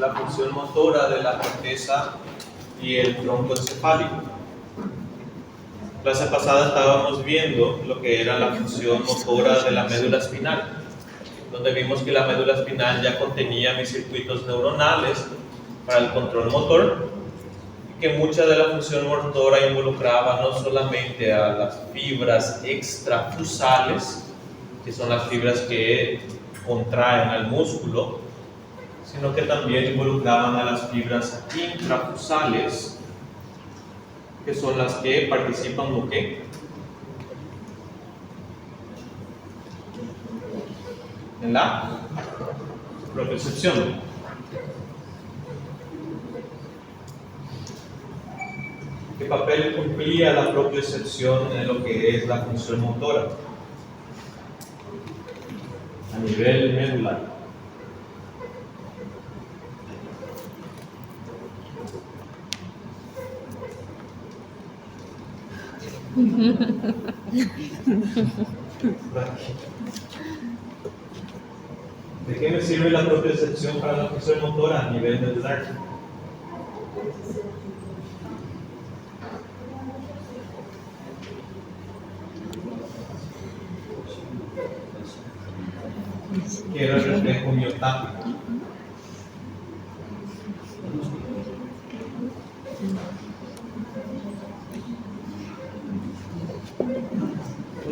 la función motora de la corteza y el tronco encefálico. La clase pasada estábamos viendo lo que era la función motora de la médula espinal, donde vimos que la médula espinal ya contenía mis circuitos neuronales para el control motor, y que mucha de la función motora involucraba no solamente a las fibras extrafusales, que son las fibras que contraen al músculo, sino que también involucraban a las fibras intrafusales, que son las que participan en la propiocepción. ¿Qué papel cumplía la propiocepción en lo que es la función motora a nivel medular? ¿De qué me sirve la propiocepción para la función motora a nivel medular? ¿Qué era el reflejo miotático?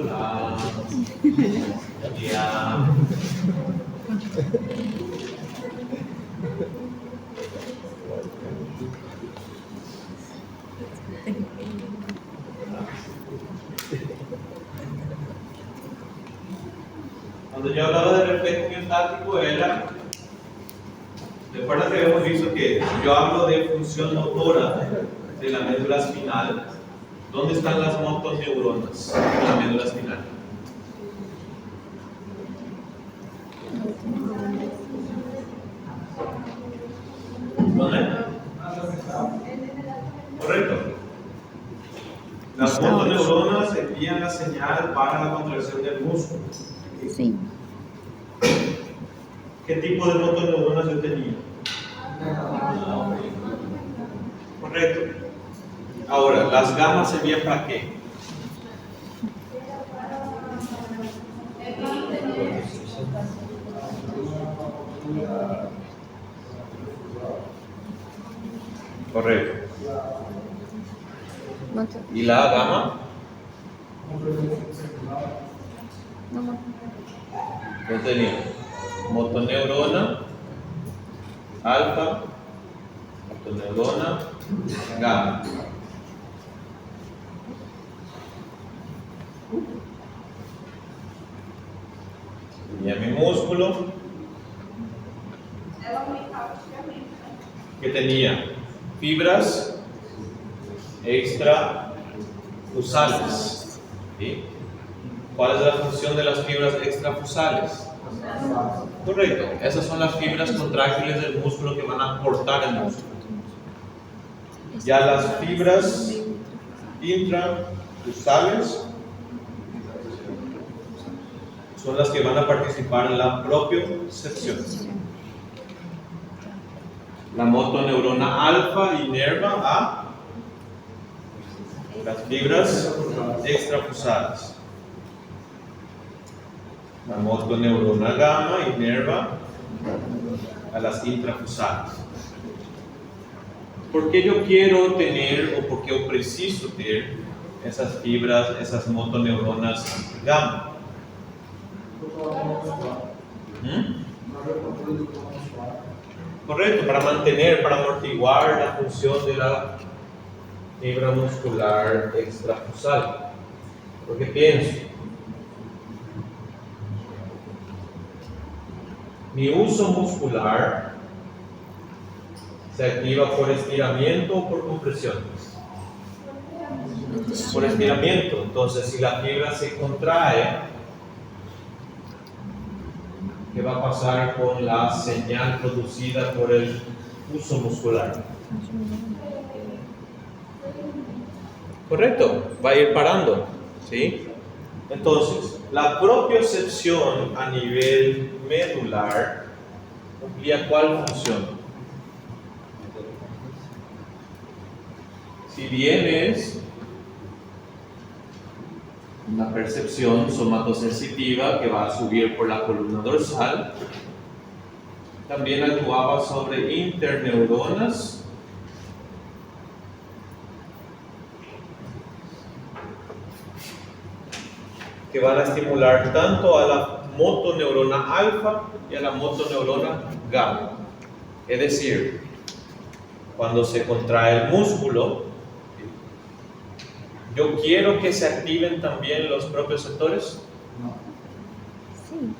Hola. Ya. Cuando yo hablaba de reflejo miotático era, recuerda que habíamos visto que yo hablo de función motora de la médula espinal. ¿Dónde están las motoneuronas en la médula espinal? ¿Dónde? Correcto. Las motoneuronas envían la señal para la contracción del músculo. Sí. ¿Qué tipo de motoneuronas yo tenía? Correcto. Ahora, las gamas servían para qué? Correcto. ¿Y la gama? Yo tenía motoneurona alfa, motoneurona gamma. Tenía mi músculo que tenía fibras extrafusales. ¿Sí? ¿Cuál es la función de las fibras extrafusales? Correcto, esas son las fibras contráctiles del músculo que van a cortar el músculo. Ya las fibras intrafusales son las que van a participar en la propiocepción. La motoneurona alfa inerva a las fibras extrafusales. La motoneurona gamma inerva a las intrafusales. ¿Por qué yo quiero tener o por qué yo preciso tener esas fibras, esas motoneuronas gamma? Correcto, para mantener, para amortiguar la función de la fibra muscular extrafusal. Porque pienso, mi uso muscular se activa por estiramiento o por compresión. Por estiramiento. Entonces, si la fibra se contrae, ¿qué va a pasar con la señal producida por el uso muscular? Correcto, va a ir parando, ¿sí? Entonces, la propiocepción a nivel medular cumplía ¿cuál función? Si bien es una percepción somatosensitiva que va a subir por la columna dorsal, también actuaba sobre interneuronas que van a estimular tanto a la motoneurona alfa y a la motoneurona gamma. Es decir, cuando se contrae el músculo, ¿yo quiero que se activen también los propioceptores? No. Sí.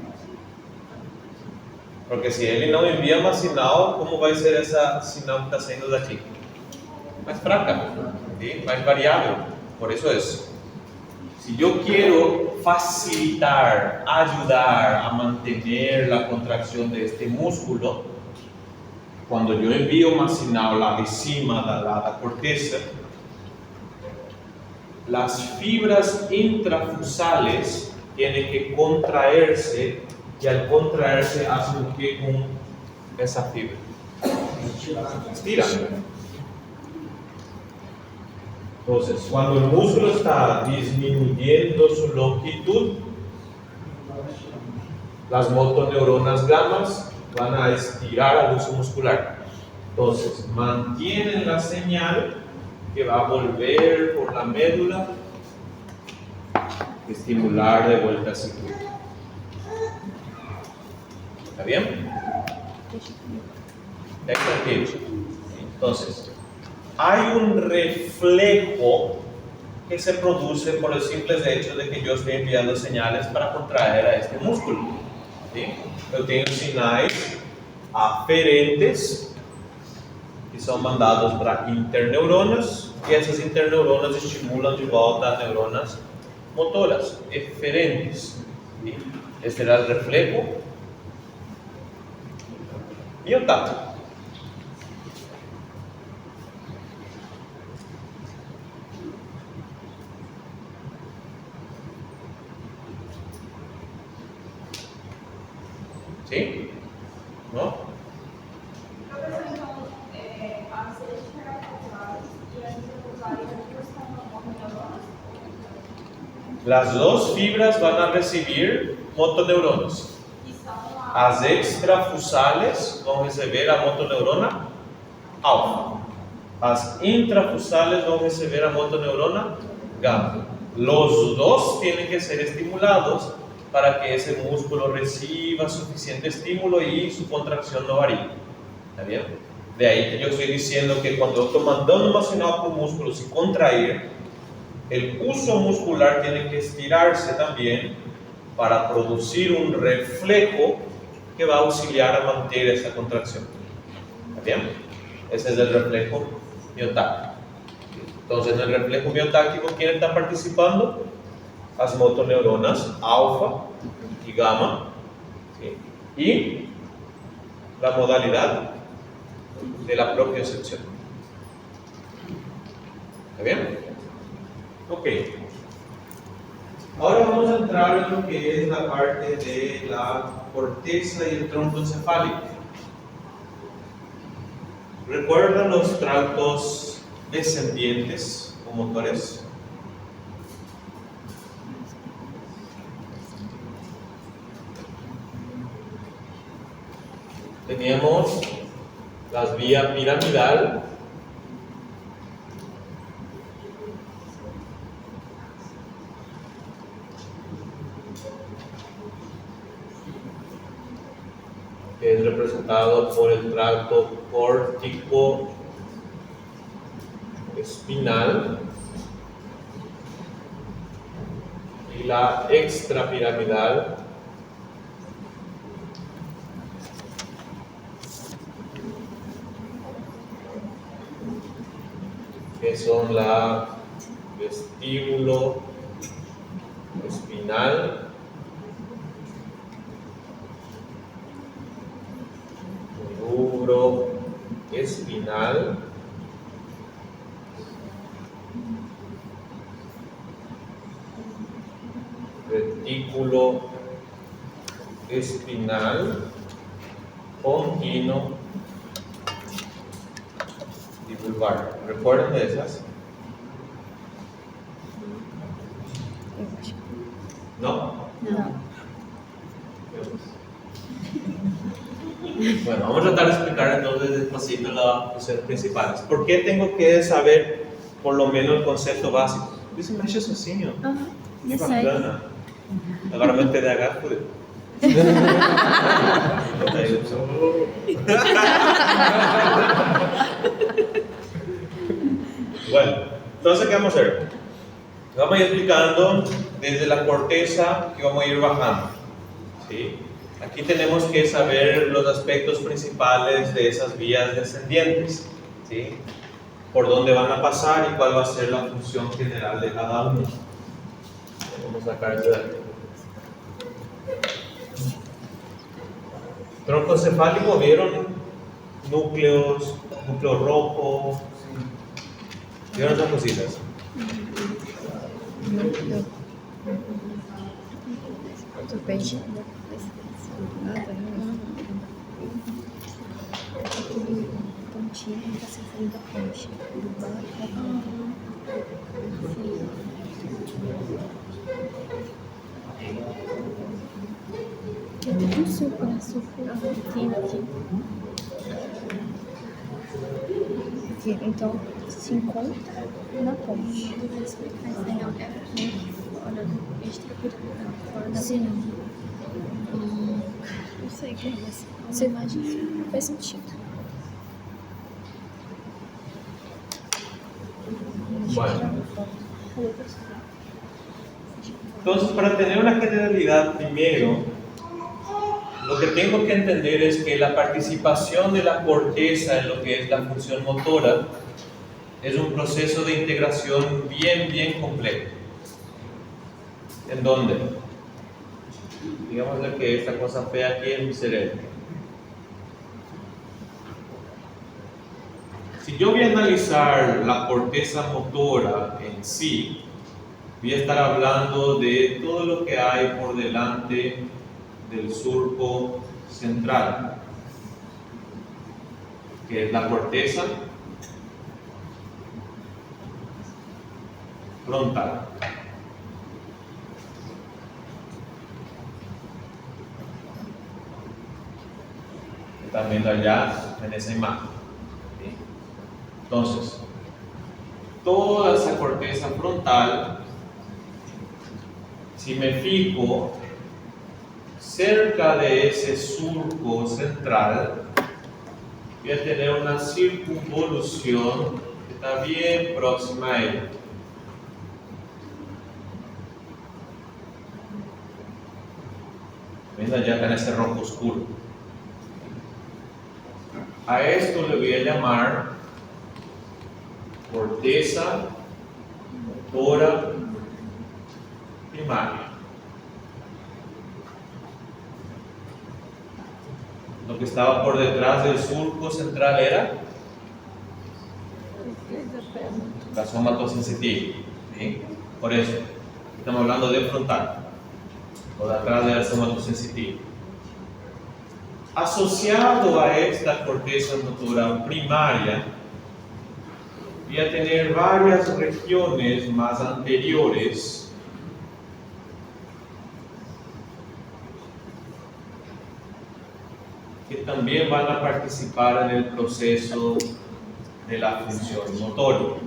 Porque si él no envía más signal, ¿cómo va a ser esa signal que está saliendo de aquí? Más fraca, ¿sí? Más variable. Por eso es, si yo quiero facilitar, ayudar a mantener la contracción de este músculo, cuando yo envío más signal a la encima de la corteza, las fibras intrafusales tienen que contraerse y al contraerse hacen que con esa fibra estiran. Entonces, cuando el músculo está disminuyendo su longitud, las motoneuronas gamas van a estirar al uso muscular. Entonces, mantienen la señal que va a volver por la médula, estimular de vuelta al circuito. ¿Está bien? Tranquilo. Entonces, hay un reflejo que se produce por el simple hecho de que yo estoy enviando señales para contraer a este músculo. ¿Sí? Yo tengo señales aferentes que son mandados para interneuronas y esas interneuronas estimulan de volta a neuronas motoras eferentes. ¿Sí? Este era el reflejo miotáctico. ¿Sí? ¿No? Las dos fibras van a recibir motoneuronas. As extrafusales vão receber a motoneurona alfa. As intrafusales vão receber a motoneurona gamma. Los dos tienen que ser estimulados para que ese músculo reciba suficiente estímulo y su contracción no varíe. ¿Está bien? De ahí que yo estoy diciendo que cuando estoy mandando una señal por músculo sin contraer, el uso muscular tiene que estirarse también para producir un reflejo que va a auxiliar a mantener esa contracción. ¿Está bien? Ese es el reflejo miotáctico. Entonces, en el reflejo miotáctico, ¿quién está participando? Las motoneuronas alfa y gamma. ¿Sí? Y la modalidad de la propiocepción. ¿Está bien? Ok. Ahora vamos a entrar en lo que es la parte de la corteza y el tronco encefálico. ¿Recuerdan los tractos descendientes o motores? Teníamos las vías piramidal, que es representado por el tracto córtico espinal, y la extrapiramidal, que son la vestíbulo espinal, rubro espinal, retículo espinal, continuo y vulvar. ¿Recuerdan de esas? ¿No? No. Bueno, vamos a tratar de explicar entonces despacito las funciones principales. ¿Por qué tengo que saber por lo menos el concepto básico? Isso mexe sozinho. Que bacana. Agora me TDAH fui. Bueno, entonces, ¿qué vamos a hacer? Vamos a ir explicando desde la corteza que vamos a ir bajando. ¿Sí? Aquí tenemos que saber los aspectos principales de esas vías descendientes, ¿sí? Por dónde van a pasar y cuál va a ser la función general de cada uno. Vamos a sacar esto de aquí. Tronco encefálico, ¿vieron? Núcleos, núcleo rojo. ¿Vieron esas cositas? Então, se encontra na ponte. Sim. Não sei o que é isso. Essa imagem faz sentido. Bueno. Entonces, para tener una generalidad, primero, lo que tengo que entender es que la participación de la corteza en lo que es la función motora es un proceso de integración bien complejo. ¿En dónde? Digamos que esta cosa fea aquí es mi cerebro. Si yo voy a analizar la corteza motora en sí, voy a estar hablando de todo lo que hay por delante del surco central, que es la corteza frontal. Están viendo allá en esa imagen. ¿Sí? Entonces, toda esa corteza frontal, si me fijo cerca de ese surco central, voy a tener una circunvolución que está bien próxima a él. ¿Ven allá acá en ese rojo oscuro? A esto le voy a llamar corteza motora primaria. Lo que estaba por detrás del surco central era la somatosensitiva, ¿sí? Por eso estamos hablando de frontal, por detrás de la somatosensitiva. Asociado a esta corteza motora primaria, voy a tener varias regiones más anteriores que también van a participar en el proceso de la función motora.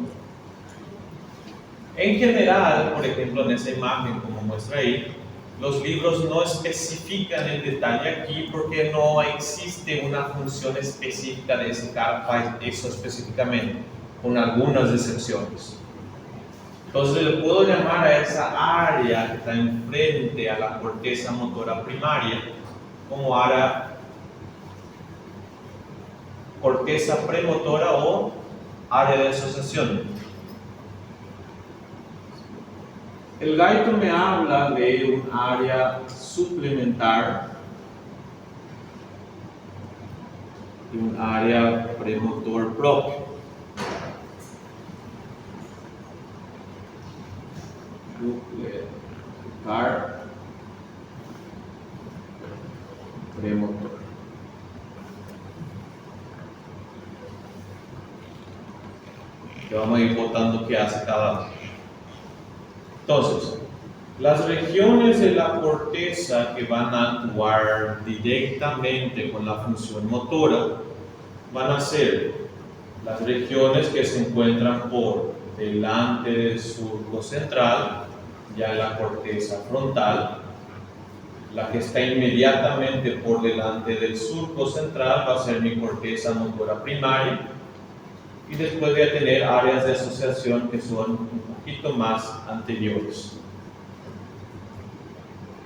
En general, por ejemplo, en esa imagen como muestra ahí, los libros no especifican en detalle aquí porque no existe una función específica de ese cada eso específicamente, con algunas excepciones. Entonces le puedo llamar a esa área que está enfrente a la corteza motora primaria como área corteza premotora o área de asociación. El gaito me habla de un área suplementar y un área premotor propio. Suplementar premotor. Que vamos a ir botando qué hace cada uno. Entonces, Las regiones de la corteza que van a actuar directamente con la función motora van a ser las regiones que se encuentran por delante del surco central, ya la corteza frontal. La que está inmediatamente por delante del surco central va a ser mi corteza motora primaria, y después voy a tener áreas de asociación que son un poquito más anteriores.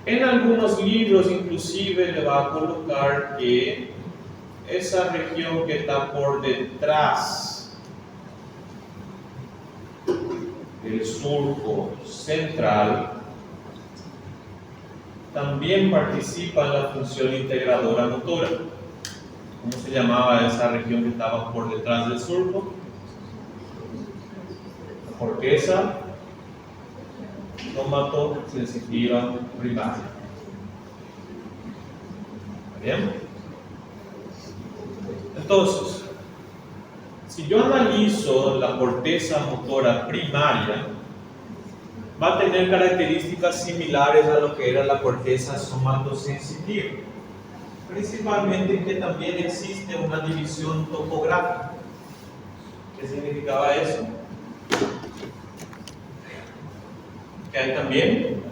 En algunos libros inclusive le va a colocar que esa región que está por detrás del surco central también participa en la función integradora motora. ¿Cómo se llamaba esa región que estaba por detrás del surco? La corteza somatosensitiva primaria. ¿Bien? Entonces, si yo analizo la corteza motora primaria, va a tener características similares a lo que era la corteza somatosensitiva, principalmente que también existe una división topográfica. ¿Qué significaba eso? Que hay también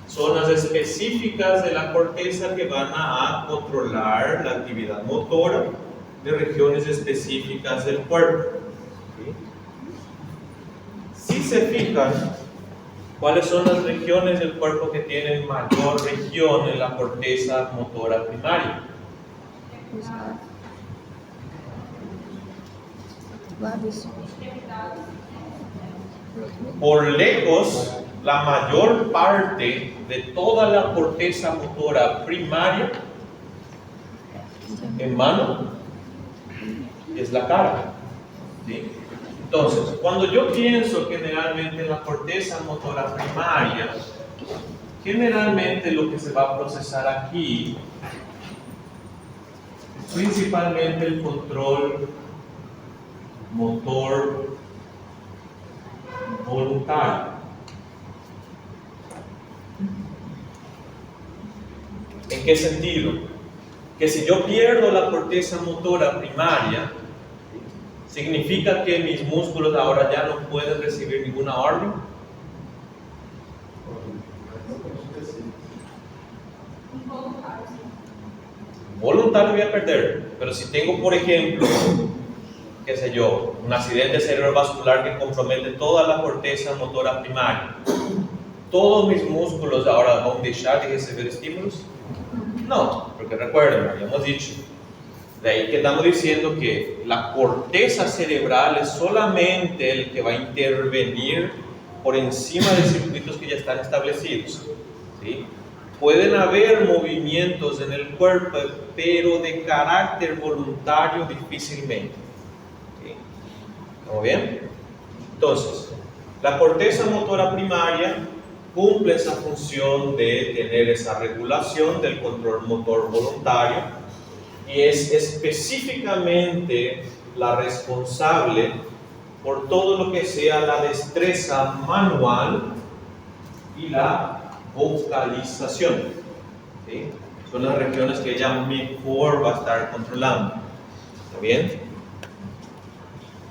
zonas específicas de la corteza que van a controlar la actividad motora de regiones específicas del cuerpo. Si se fijan, ¿cuáles son las regiones del cuerpo que tienen mayor región en la corteza motora primaria? Lábios. Por lejos, la mayor parte de toda la corteza motora primaria en mano es la cara. ¿Sí? Entonces, cuando yo pienso generalmente en la corteza motora primaria, generalmente lo que se va a procesar aquí es principalmente el control motor voluntario. ¿En qué sentido? Que si yo pierdo la corteza motora primaria, ¿significa que mis músculos ahora ya no pueden recibir ninguna orden? Voluntario voy a perder, pero si tengo, por ejemplo, qué sé yo, un accidente cerebrovascular que compromete toda la corteza motora primaria, ¿todos mis músculos ahora van a dejar de recibir estímulos? No, porque recuerden, habíamos dicho, de ahí que estamos diciendo que la corteza cerebral es solamente el que va a intervenir por encima de circuitos que ya están establecidos. ¿Sí? Pueden haber movimientos en el cuerpo, pero de carácter voluntario difícilmente. ¿Sí? ¿Estamos bien? Entonces, la corteza motora primaria cumple esa función de tener esa regulación del control motor voluntario y es específicamente la responsable por todo lo que sea la destreza manual y la vocalización. ¿Sí? Son las regiones que ella mejor va a estar controlando. ¿Está bien?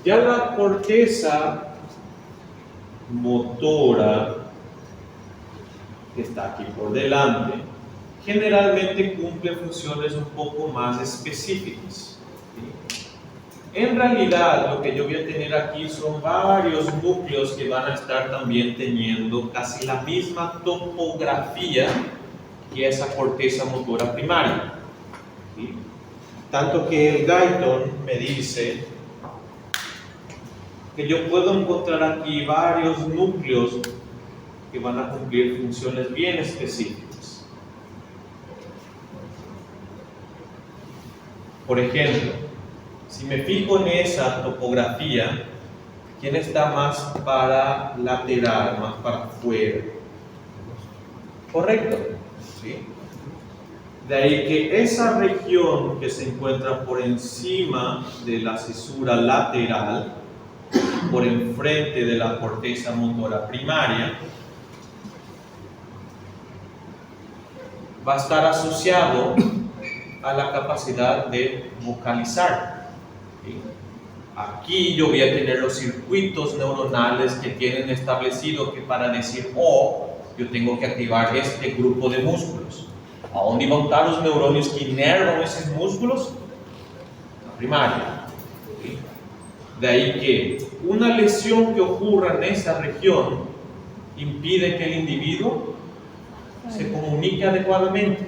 Ya la corteza motora que está aquí por delante, generalmente cumple funciones un poco más específicas. ¿Sí? En realidad, lo que yo voy a tener aquí son varios núcleos que van a estar también teniendo casi la misma topografía que esa corteza motora primaria. ¿Sí? Tanto que el Guyton me dice que yo puedo encontrar aquí varios núcleos que van a cumplir funciones bien específicas. Por ejemplo, si me fijo en esa topografía, ¿quién está más para lateral, más para afuera? Correcto. ¿Sí? De ahí que esa región que se encuentra por encima de la cisura lateral, por enfrente de la corteza motora primaria, va a estar asociado a la capacidad de vocalizar. ¿Sí? Aquí yo voy a tener los circuitos neuronales que tienen establecido que para decir O, yo tengo que activar este grupo de músculos. ¿A dónde van a estar los neurones que inervan esos músculos? La primaria. ¿Sí? De ahí que una lesión que ocurra en esa región impide que el individuo se comunique adecuadamente.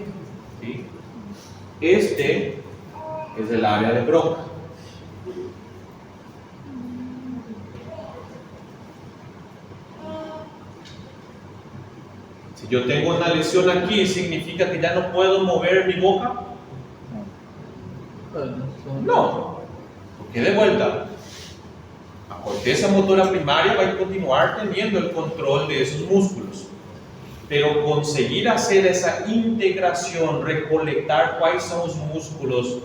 ¿Sí? Este es el área de Broca. Si yo tengo una lesión aquí, ¿significa que ya no puedo mover mi boca? No, porque de vuelta, la corteza motora primaria va a continuar teniendo el control de esos músculos, pero conseguir hacer esa integración, recolectar cuáles son los músculos,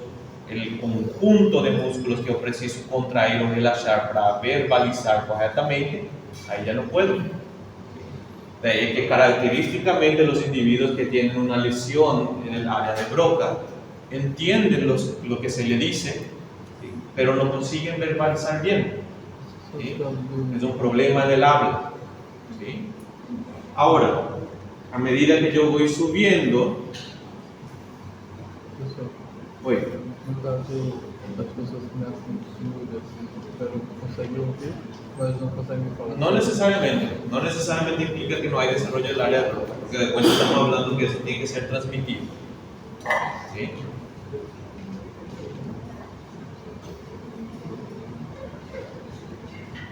el conjunto de músculos que yo preciso contraer o relajar para verbalizar correctamente, ahí ya no puedo. De ahí que característicamente los individuos que tienen una lesión en el área de Broca entienden lo que se le dice, ¿sí? Pero no consiguen verbalizar bien. ¿Sí? Es un problema del habla. ¿Sí? Ahora, a medida que yo voy subiendo, No caso, as pessoas começam surdas, pero conseguem ouvir, mas não conseguem falar. no necesariamente implica que no hay desarrollo del área de Broca, porque después estamos hablando que eso tiene que ser transmitido. ¿Sí?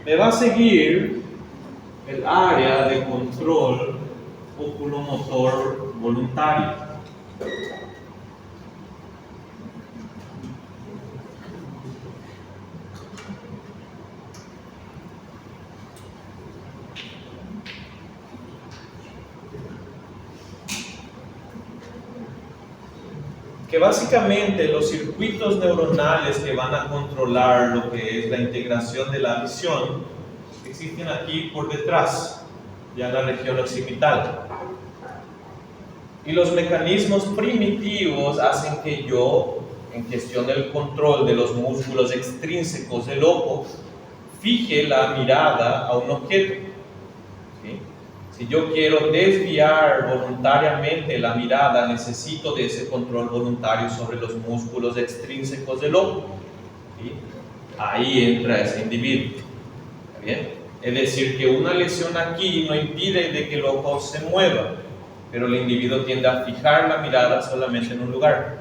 Me va a seguir el área de control oculomotor voluntario. Que básicamente los circuitos neuronales que van a controlar lo que es la integración de la visión existen aquí por detrás, ya en la región occipital. Y los mecanismos primitivos hacen que yo, en cuestión del control de los músculos extrínsecos del ojo, fije la mirada a un objeto. ¿Sí? Si yo quiero desviar voluntariamente la mirada, necesito de ese control voluntario sobre los músculos extrínsecos del ojo. ¿Sí? Ahí entra ese individuo. ¿Está bien? Es decir, que una lesión aquí no impide de que el ojo se mueva, pero el individuo tiende a fijar la mirada solamente en un lugar.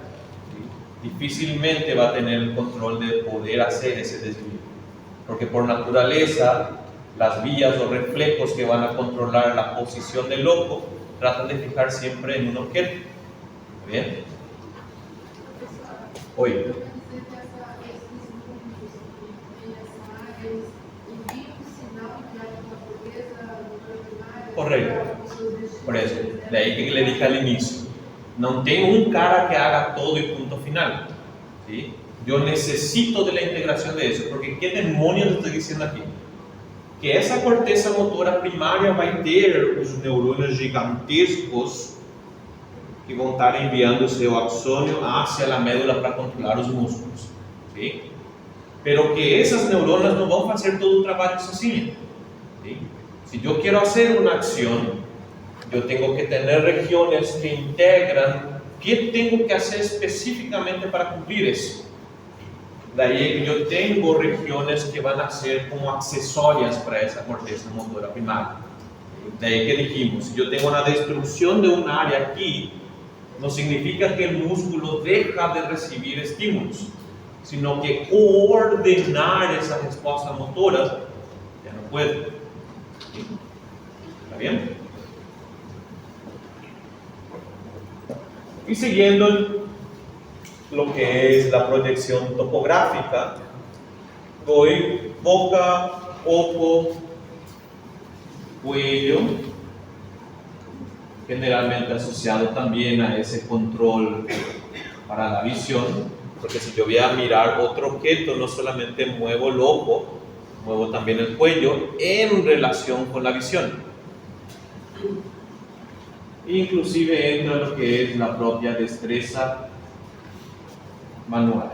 ¿Sí? Difícilmente va a tener el control de poder hacer ese desvío, porque por naturaleza las vías o reflejos que van a controlar la posición del ojo tratan de fijar siempre en un objeto. ¿Bien? Hoy. Correcto. Por eso, de ahí que le dije al inicio, no tengo un cara que haga todo y punto final. ¿Sí? Yo necesito de la integración de eso, porque ¿qué demonios estoy diciendo aquí? Que essa corteza motora primária vai ter os neurônios gigantescos que vão estar enviando o seu axônio hacia a médula para controlar os músculos, ¿sí? Pero que essas neuronas não vão fazer todo o trabalho sozinhas, ¿sí? Si yo quiero hacer una acción, yo tengo que tener regiones que integran qué tengo que hacer específicamente para cumplir eso. De ahí que yo tengo regiones que van a ser como accesorias para esa corteza motora primaria. De ahí que dijimos, si yo tengo una destrucción de un área aquí, no significa que el músculo deja de recibir estímulos, sino que coordinar esas respuestas motoras ya no puede. ¿Está bien? Y siguiendo lo que es la proyección topográfica, doy boca, ojo, cuello, generalmente asociado también a ese control para la visión, porque si yo voy a mirar otro objeto, no solamente muevo el ojo, muevo también el cuello en relación con la visión. Inclusive entra lo que es la propia destreza manual.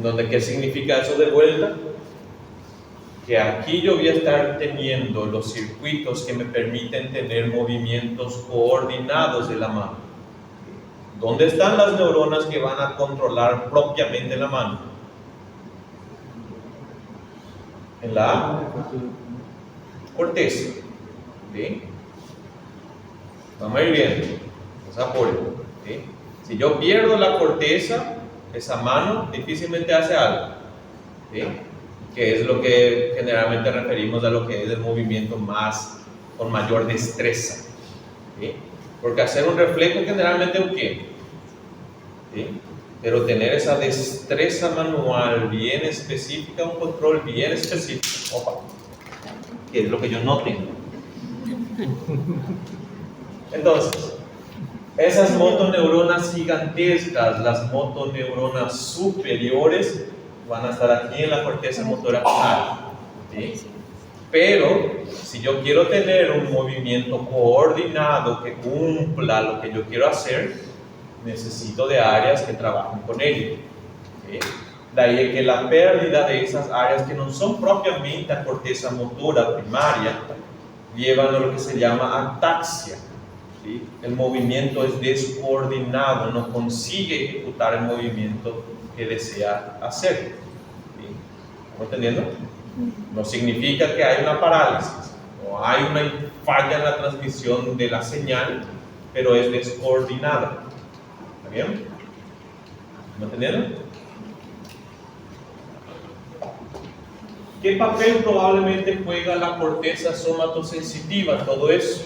Donde, ¿qué significa eso de vuelta? Que aquí yo voy a estar teniendo los circuitos que me permiten tener movimientos coordinados de la mano. ¿Dónde están las neuronas que van a controlar propiamente la mano? En la corteza. ¿Sí? Vamos a ir viendo. ¿Sí? Si yo pierdo la corteza, esa mano difícilmente hace algo. ¿Sí? Que es lo que generalmente referimos a lo que es el movimiento con mayor destreza. ¿Sí? Porque hacer un reflejo generalmente es un qué. ¿Sí? Pero tener esa destreza manual bien específica, un control bien específico, que es lo que yo no tengo. Entonces, esas motoneuronas gigantescas, las motoneuronas superiores, van a estar aquí en la corteza motora final. ¿Sí? Pero, si yo quiero tener un movimiento coordinado que cumpla lo que yo quiero hacer, necesito de áreas que trabajen con ello. ¿Sí? De ahí que la pérdida de esas áreas que no son propiamente la corteza motora primaria, llevan a lo que se llama ataxia. ¿Sí? El movimiento es descoordinado, no consigue ejecutar el movimiento que desea hacer. ¿Sí? ¿Estamos entendiendo? No significa que hay una parálisis, o hay una falla en la transmisión de la señal, pero es descoordinada. ¿Está bien? ¿Me entendieron? ¿Qué papel probablemente juega la corteza somatosensitiva en todo eso?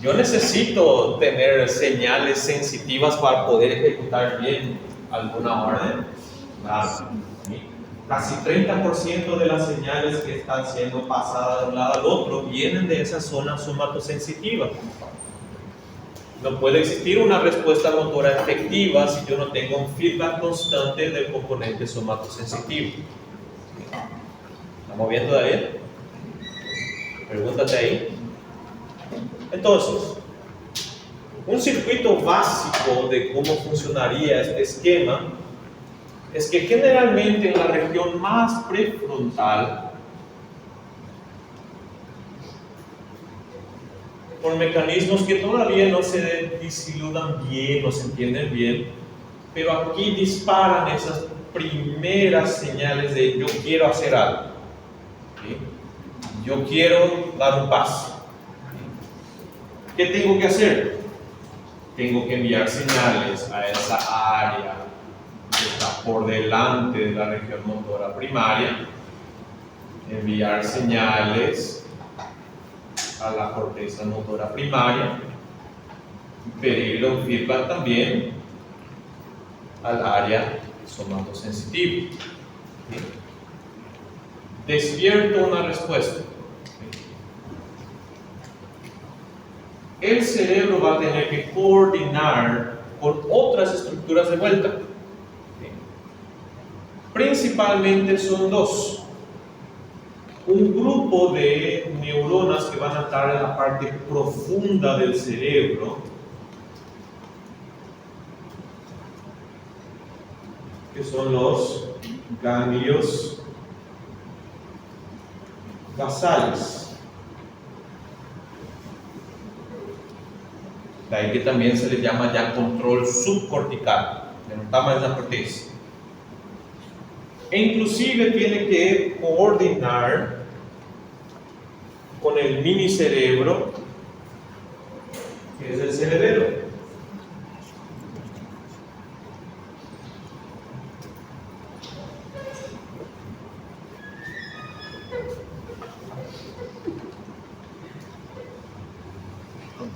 Yo necesito tener señales sensitivas para poder ejecutar bien alguna orden. Claro. ¿Sí? Casi 30% de las señales que están siendo pasadas de un lado al otro vienen de esa zona somatosensitiva. No puede existir una respuesta motora efectiva si yo no tengo un feedback constante del componente somatosensitivo. ¿Estamos viendo de ahí? Pregúntate ahí. Entonces, un circuito básico de cómo funcionaría este esquema es que generalmente en la región más prefrontal, por mecanismos que todavía no se disiludan bien, no se entienden bien, pero aquí disparan esas primeras señales de yo quiero hacer algo. ¿Sí? Yo quiero dar un paso. ¿Qué tengo que hacer? Tengo que enviar señales a esa área que está por delante de la región motora primaria, enviar señales a la corteza motora primaria, pedirle un feedback también al área somatosensitiva. ¿Sí? Despierto una respuesta. El cerebro va a tener que coordinar con otras estructuras de vuelta. ¿Sí? Principalmente son dos. Un grupo de neuronas que van a estar en la parte profunda del cerebro, que son los ganglios basales. De ahí que también se le llama ya control subcortical, que no está más en la corteza. E inclusive tiene que coordinar con el mini cerebro, que es el cerebelo.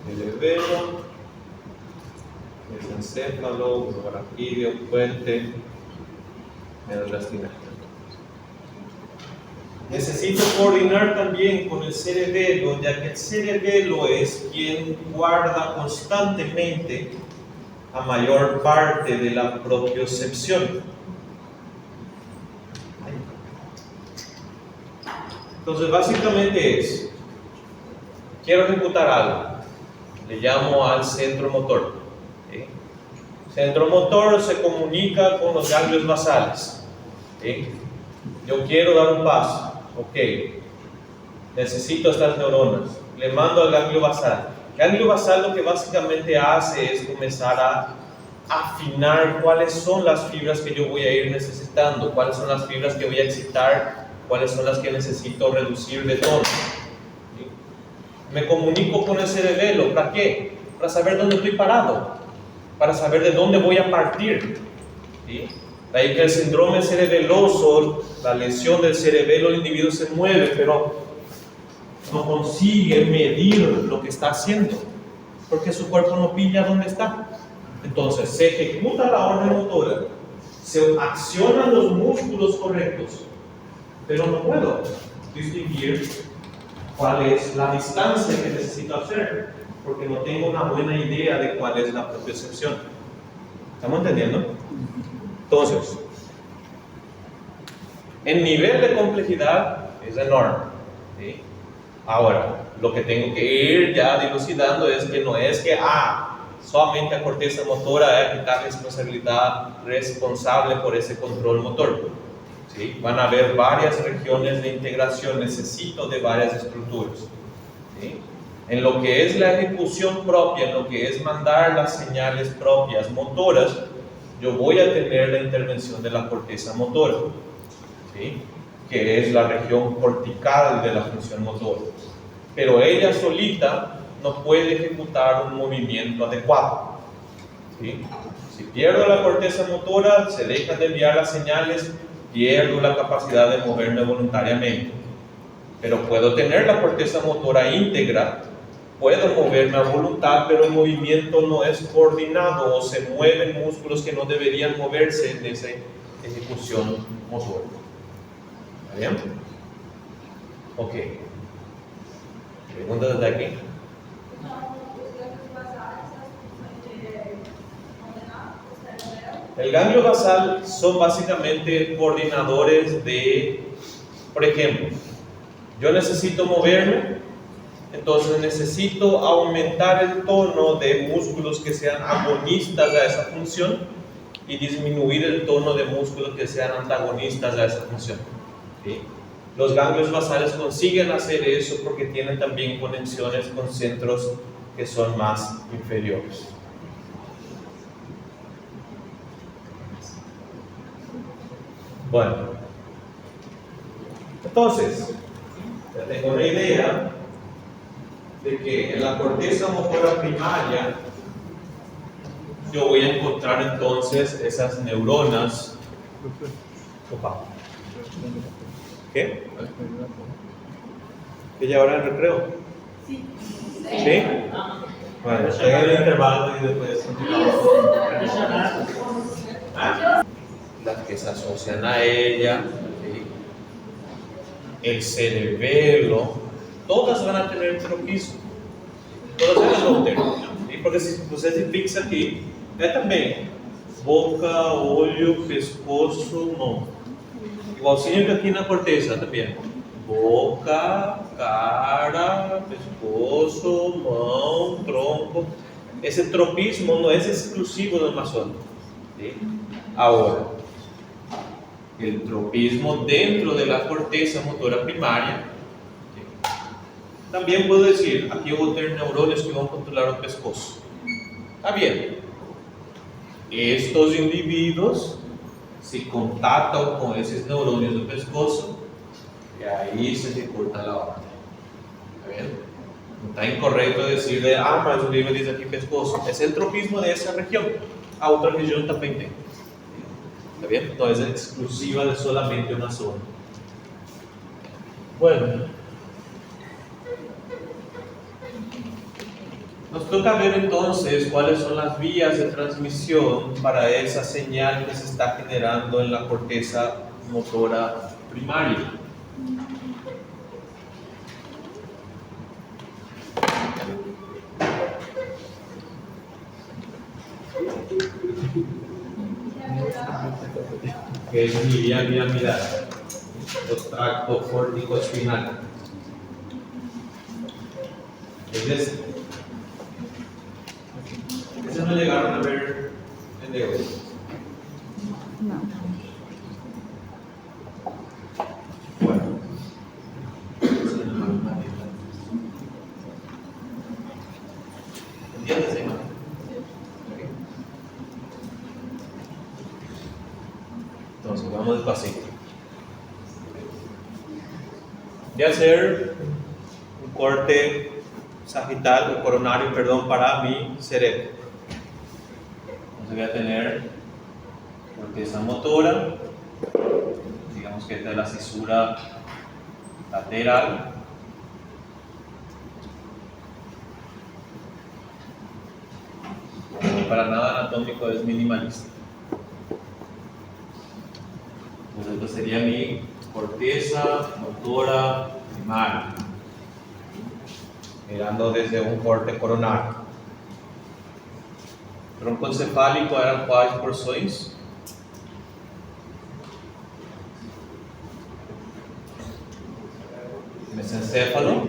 El cerebelo, mesencéfalo, braquídeo, puente, médula espinal. Necesito coordinar también con el cerebelo, ya que el cerebelo es quien guarda constantemente la mayor parte de la propiocepción. Entonces, básicamente es, quiero ejecutar algo, le llamo al centro motor. ¿Sí? Centro motor se comunica con los ganglios basales. ¿Sí? Yo quiero dar un paso, ok, necesito estas neuronas, le mando al ganglio basal. El ganglio basal lo que básicamente hace es comenzar a afinar cuáles son las fibras que yo voy a ir necesitando, cuáles son las fibras que voy a excitar, cuáles son las que necesito reducir de tono. ¿Sí? Me comunico con el cerebelo, ¿para qué? Para saber dónde estoy parado, para saber de dónde voy a partir. ¿Sí? De ahí que el síndrome cerebeloso, la lesión del cerebelo, el individuo se mueve, pero no consigue medir lo que está haciendo, porque su cuerpo no pilla dónde está. Entonces, se ejecuta la orden motora, se accionan los músculos correctos, pero no puedo distinguir cuál es la distancia que necesito hacer, porque no tengo una buena idea de cuál es la propiocepción. ¿Estamos entendiendo? Entonces, el nivel de complejidad es enorme. ¿Sí? Ahora, lo que tengo que ir ya dilucidando es que no es que solamente la corteza motora es la responsabilidad responsable por ese control motor. ¿Sí? Van a haber varias regiones de integración, necesito de varias estructuras. ¿Sí? En lo que es la ejecución propia, en lo que es mandar las señales propias motoras, yo voy a tener la intervención de la corteza motora, ¿sí? Que es la región cortical de la función motora. Pero ella solita no puede ejecutar un movimiento adecuado. ¿Sí? Si pierdo la corteza motora, se dejan de enviar las señales, pierdo la capacidad de moverme voluntariamente. Pero puedo tener la corteza motora íntegra, puedo moverme a voluntad, pero el movimiento no es coordinado o se mueven músculos que no deberían moverse en esa ejecución motora. ¿Está bien? Ok. ¿Preguntas desde aquí? El ganglio basal son básicamente coordinadores de, por ejemplo, yo necesito moverme, entonces necesito aumentar el tono de músculos que sean agonistas a esa función y disminuir el tono de músculos que sean antagonistas a esa función. ¿Sí? Los ganglios basales consiguen hacer eso porque tienen también conexiones con centros que son más inferiores. Bueno, entonces, ya tengo una idea de que en la corteza motora primaria yo voy a encontrar entonces esas neuronas. Opa. ¿Qué? ¿Que ya ahora en recreo? Sí. ¿Sí? Bueno, llega el intervalo y después continuamos. Las que se asocian a ella, ¿sí? El cerebelo, todas van a tener tropismo. Todas ellas vão ter. ¿Sí? Porque si você se fixa aqui, também boca, olho, pescoço, mão. Igualzinho que aqui na corteza também. Boca, cara, pescoço, mão, tronco. Esse tropismo não é exclusivo do amazônico. ¿Sí? Ahora, el tropismo dentro de la corteza motora primaria. ¿Sí? También puedo decir, aquí voy a tener neurones que van a controlar el pescozo. Está bien. Estos individuos se contactan con esos neurones del pescozo y ahí se ejecuta la orden. ¿Está bien? No está incorrecto decir mas el libro dice aquí pescozo. Es el tropismo de esa región. A otra región también tiene. ¿Está bien? No es exclusiva de solamente una zona. Bueno, nos toca ver entonces cuáles son las vías de transmisión para esa señal que se está generando en la corteza motora primaria. Que es mi día a día mirar. o tracto córtico-espinal. Es este. Ese no llegaron a ver el de hoy. No. Bueno. ¿Entiendes, Emma? Entonces, vamos despacito. Voy a hacer un corte sagital o coronario, perdón, para mi cerebro. Entonces voy a tener corteza motora, digamos que esta es la cisura lateral. Para nada anatómico, es minimalista. Entonces esta sería mi corteza motora primaria, mirando desde un corte coronario. Tronco encefálico eram quais porções? Mesencéfalo,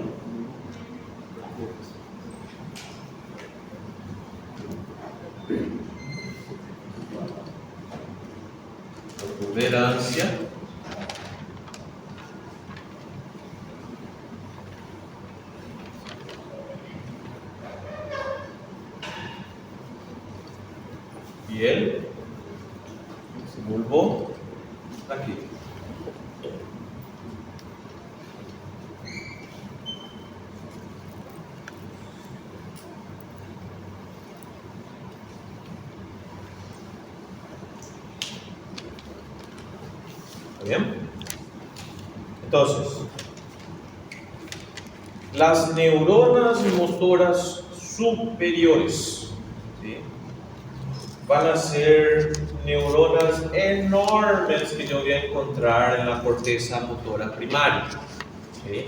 protuberancia, y el bulbo aquí. ¿Está bien? Entonces, las neuronas motoras superiores, ¿sí?, van a ser neuronas enormes que yo voy a encontrar en la corteza motora primaria, ¿sí?,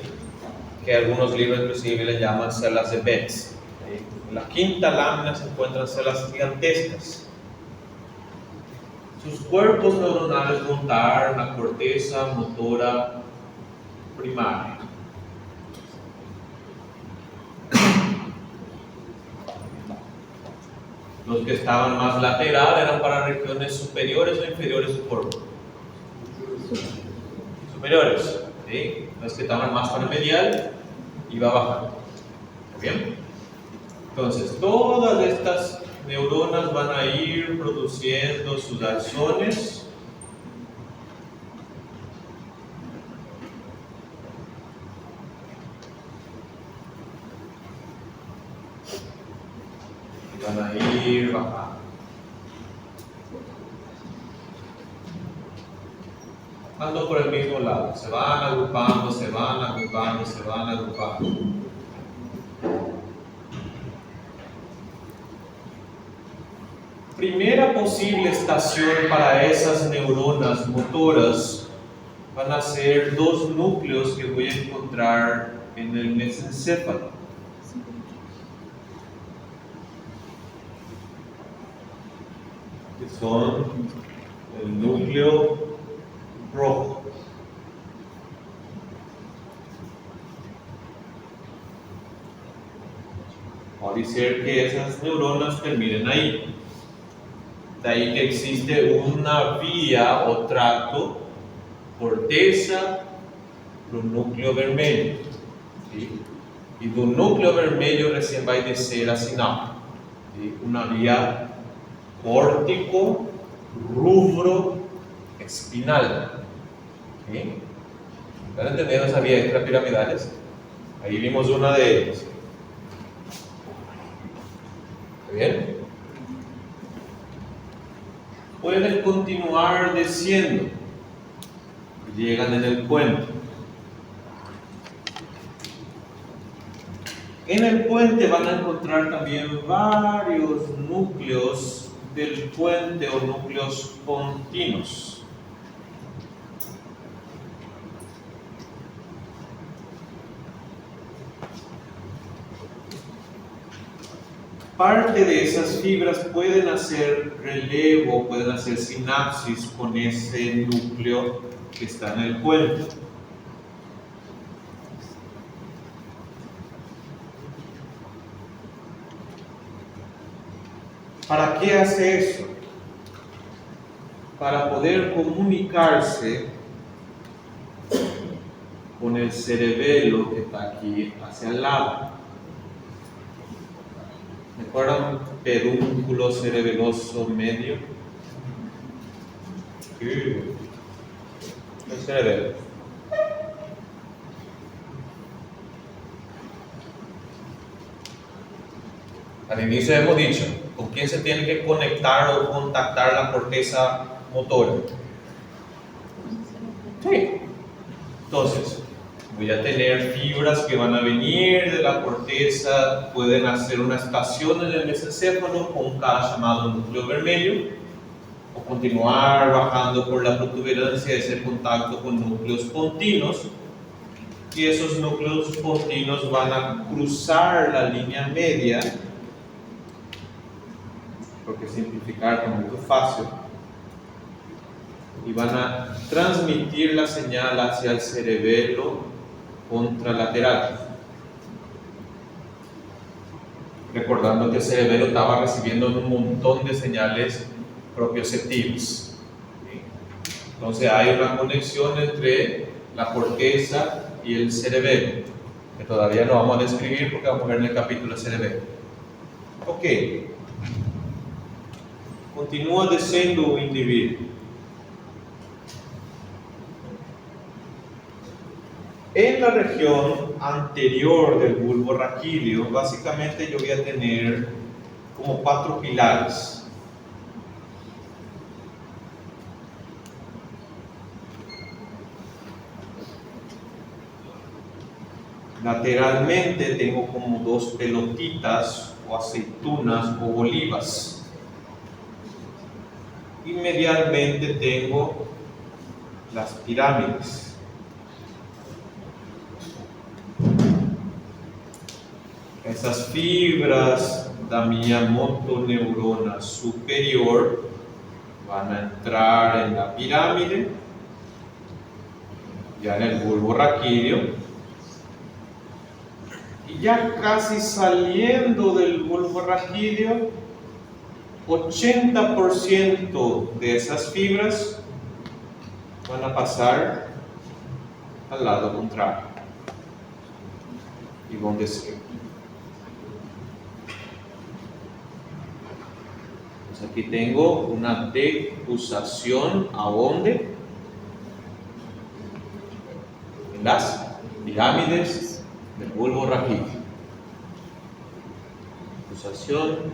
que algunos libros inclusive le llaman células de Betz. ¿Sí? En la quinta lámina se encuentran células gigantescas. Sus cuerpos neuronales van a estar en la corteza motora primaria. Los que estaban más lateral eran para regiones superiores o inferiores del cuerpo. Superiores, ¿sí? Los que estaban más para medial iba bajando. ¿Está bien? Entonces, todas estas neuronas van a ir produciendo sus axones. Van a ir bajando. Ando por el mismo lado. Se van agrupando, se van agrupando, se van agrupando. Primera posible estación para esas neuronas motoras van a ser dos núcleos que voy a encontrar en el mesencéfalo. Que son el núcleo rojo. Puede ser que esas neuronas terminen ahí. De ahí que existe una vía o tracto, corteza, un núcleo vermelho. ¿Sí? Y de un núcleo vermelho recién va a descer a sinapse. ¿Sí? Una vía córtico, rubro, espinal. ¿Sí? ¿Están entendiendo esa vía extrapiramidales? Ahí vimos una de ellas. ¿Está bien? Pueden continuar desciendo. Llegan en el puente. En el puente van a encontrar también varios núcleos del puente o núcleos continuos. parte de esas fibras pueden hacer relevo, pueden hacer sinapsis con ese núcleo que está en el puente. ¿Para qué hace eso? Para poder comunicarse con el cerebelo que está aquí hacia el lado. ¿Recuerdan pedúnculo cerebeloso medio? Sí. El cerebelo. Al inicio hemos dicho, ¿con quién se tiene que conectar o contactar la corteza motora? Sí. Entonces, voy a tener fibras que van a venir de la corteza, pueden hacer una estación en el mesencéfalo con cada llamado núcleo vermelho, o continuar bajando por la protuberancia y hacer contacto con núcleos pontinos, y esos núcleos pontinos van a cruzar la línea media, porque simplificar con muy fácil, y van a transmitir la señal hacia el cerebelo contralateral. Recordando que el cerebelo estaba recibiendo un montón de señales propioceptivas. Entonces hay una conexión entre la corteza y el cerebelo, que todavía no vamos a describir porque vamos a ver en el capítulo cerebelo. Ok. Continúa descendo o indivíduo. En la región anterior del bulbo raquídeo, básicamente yo voy a tener como 4 pilares. Lateralmente tengo como 2 pelotitas o aceitunas o olivas. Y medialmente tengo las pirámides. Esas fibras da minha motoneurona superior van a entrar en la pirámide, ya en el bulbo raquídeo, y ya casi saliendo del bulbo raquídeo, 80% de esas fibras van a pasar al lado contrario y van a descer. Pues aquí tengo una decusación a dónde? En las pirámides del bulbo raquídeo. Decusación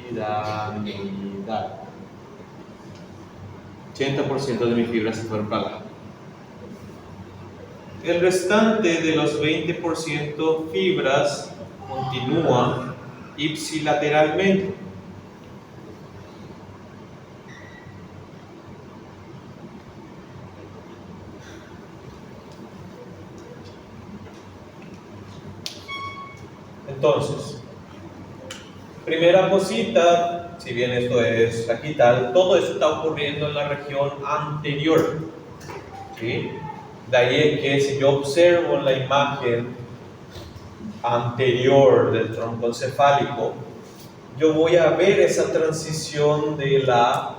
piramidal. 80% de mis fibras se fueron para allá. El restante de los 20% fibras continúan ipsilateralmente. Entonces, primera cosita, si bien esto es sagital, todo eso está ocurriendo en la región anterior. ¿Sí? De ahí que si yo observo la imagen anterior del tronco encefálico, yo voy a ver esa transición de la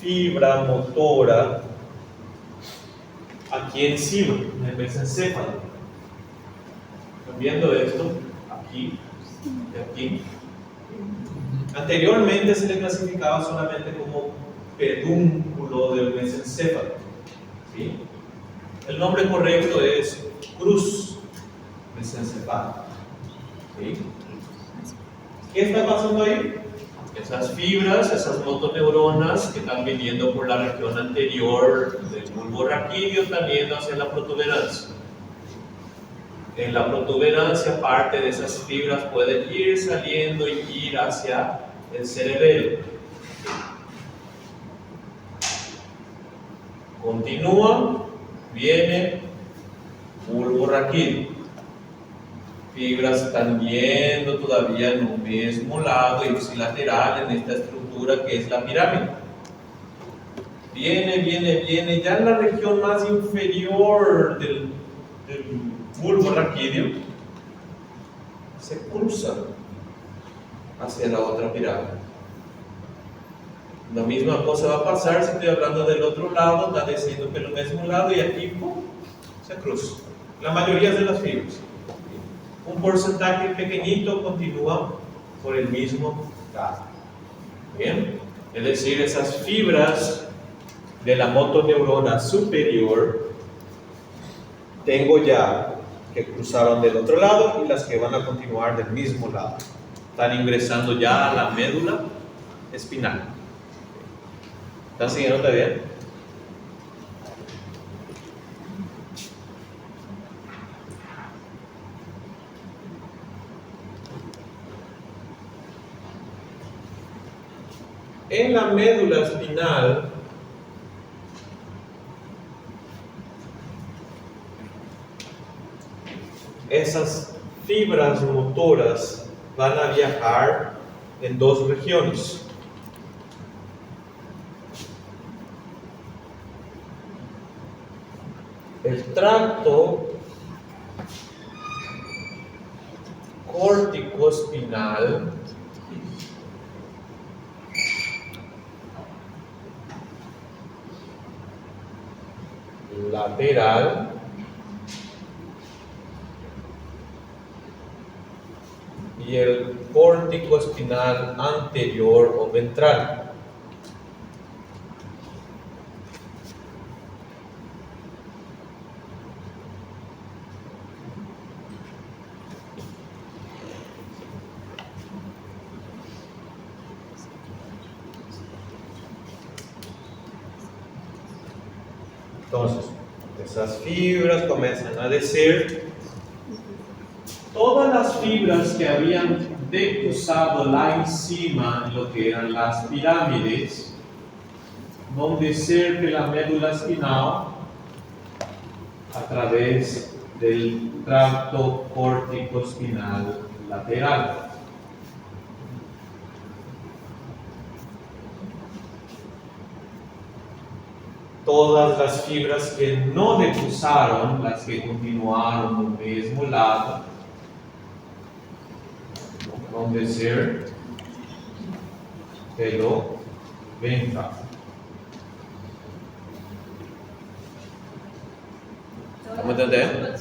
fibra motora aquí encima, en el mesencéfalo. ¿Están viendo esto? Aquí y aquí. Anteriormente se le clasificaba solamente como pedúnculo del mesencéfalo. ¿Sí? El nombre correcto es cruz mesencefálica. ¿Sí? ¿Qué está pasando ahí? Esas fibras, esas motoneuronas que están viniendo por la región anterior del bulbo raquídeo están yendo hacia la protuberancia. En la protuberancia, parte de esas fibras pueden ir saliendo y ir hacia el cerebelo. Continúa, viene bulbo raquídeo. fibras están yendo todavía en un mismo lado ipsilateral en esta estructura que es la pirámide. Viene, ya en la región más inferior del bulbo raquídeo, se cruza hacia la otra pirámide. La misma cosa va a pasar si estoy hablando del otro lado, está diciendo que el mismo lado y aquí ¡pum!, se cruza. La mayoría de las fibras. Un porcentaje pequeñito continúa por el mismo lado. Bien, es decir, esas fibras de la motoneurona superior tengo ya que cruzaron del otro lado y las que van a continuar del mismo lado. Están ingresando ya a la médula espinal. ¿Están siguiendo todavía? En la médula espinal esas fibras motoras van a viajar en dos regiones. El tracto córtico-espinal lateral y el córtico espinal anterior o ventral. Entonces, esas fibras comienzan a decir, todas las fibras que habían decruzado la enzima, lo que eran las pirámides, van a decir que la médula espinal a través del tracto córtico-espinal lateral. Todas las fibras que no decruzaron, las que continuaron del mismo lado, van a decir pelo ventral. ¿Cómo entender?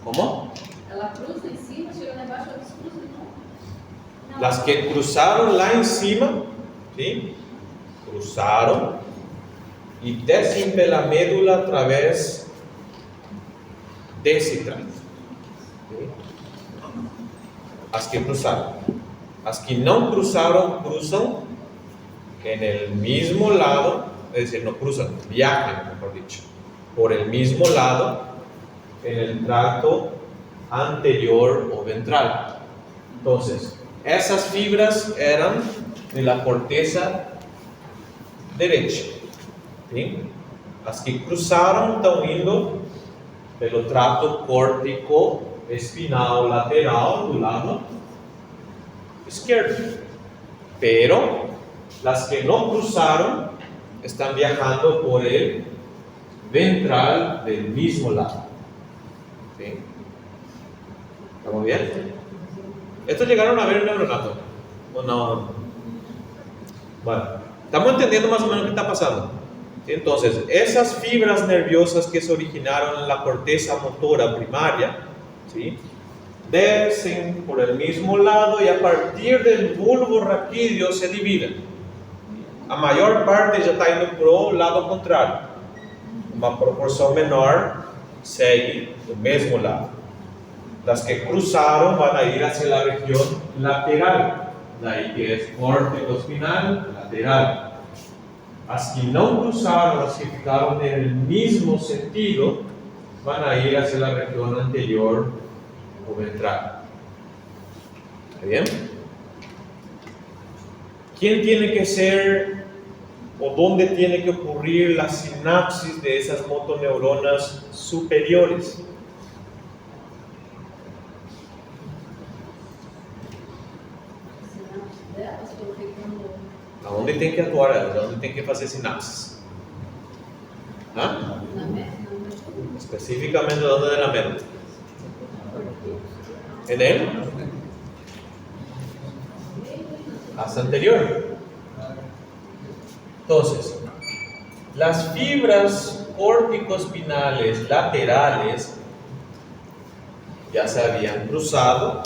¿Cómo? Ela cruza em cima, chega lá embaixo, ela descruza de novo. Las que cruzaron la encima, ¿sí? Cruzaron y desciende la médula a través de ese tracto. ¿Sí? Las que cruzaron. Las que no cruzaron, cruzan en el mismo lado, es decir, no cruzan, viajan, mejor dicho, por el mismo lado en el tracto anterior o ventral. Entonces, esas fibras eran de la corteza derecha. ¿Sí? Las que cruzaron están indo pelo tracto córtico espinal lateral do lado izquierdo. Pero las que no cruzaron están viajando por el ventral del mismo lado. ¿Sí? ¿Estamos bien? ¿Estos llegaron a ver el neuronato? ¿O no? Bueno, estamos entendiendo más o menos qué está pasando. Entonces, esas fibras nerviosas que se originaron en la corteza motora primaria, ¿sí?, descen por el mismo lado y a partir del bulbo raquídeo se dividen. A mayor parte ya está indo para el lado contrario. Uma proporção menor segue do mesmo lado. Las que cruzaron van a ir hacia la región lateral, de ahí que es córtico espinal lateral. Las que no cruzaron, las que ficaron en el mismo sentido, van a ir hacia la región anterior o ventral. ¿Está bien? ¿Quién tiene que ser o dónde tiene que ocurrir la sinapsis de esas motoneuronas superiores? delas, porque quando Aonde tem que atuar elas? Aonde tem que fazer sinapses? Hã? na medula, Específicamente, ¿dónde de la médula? ¿En él? Hasta anterior. Entonces, las fibras córtico-espinales laterales ya se habían cruzado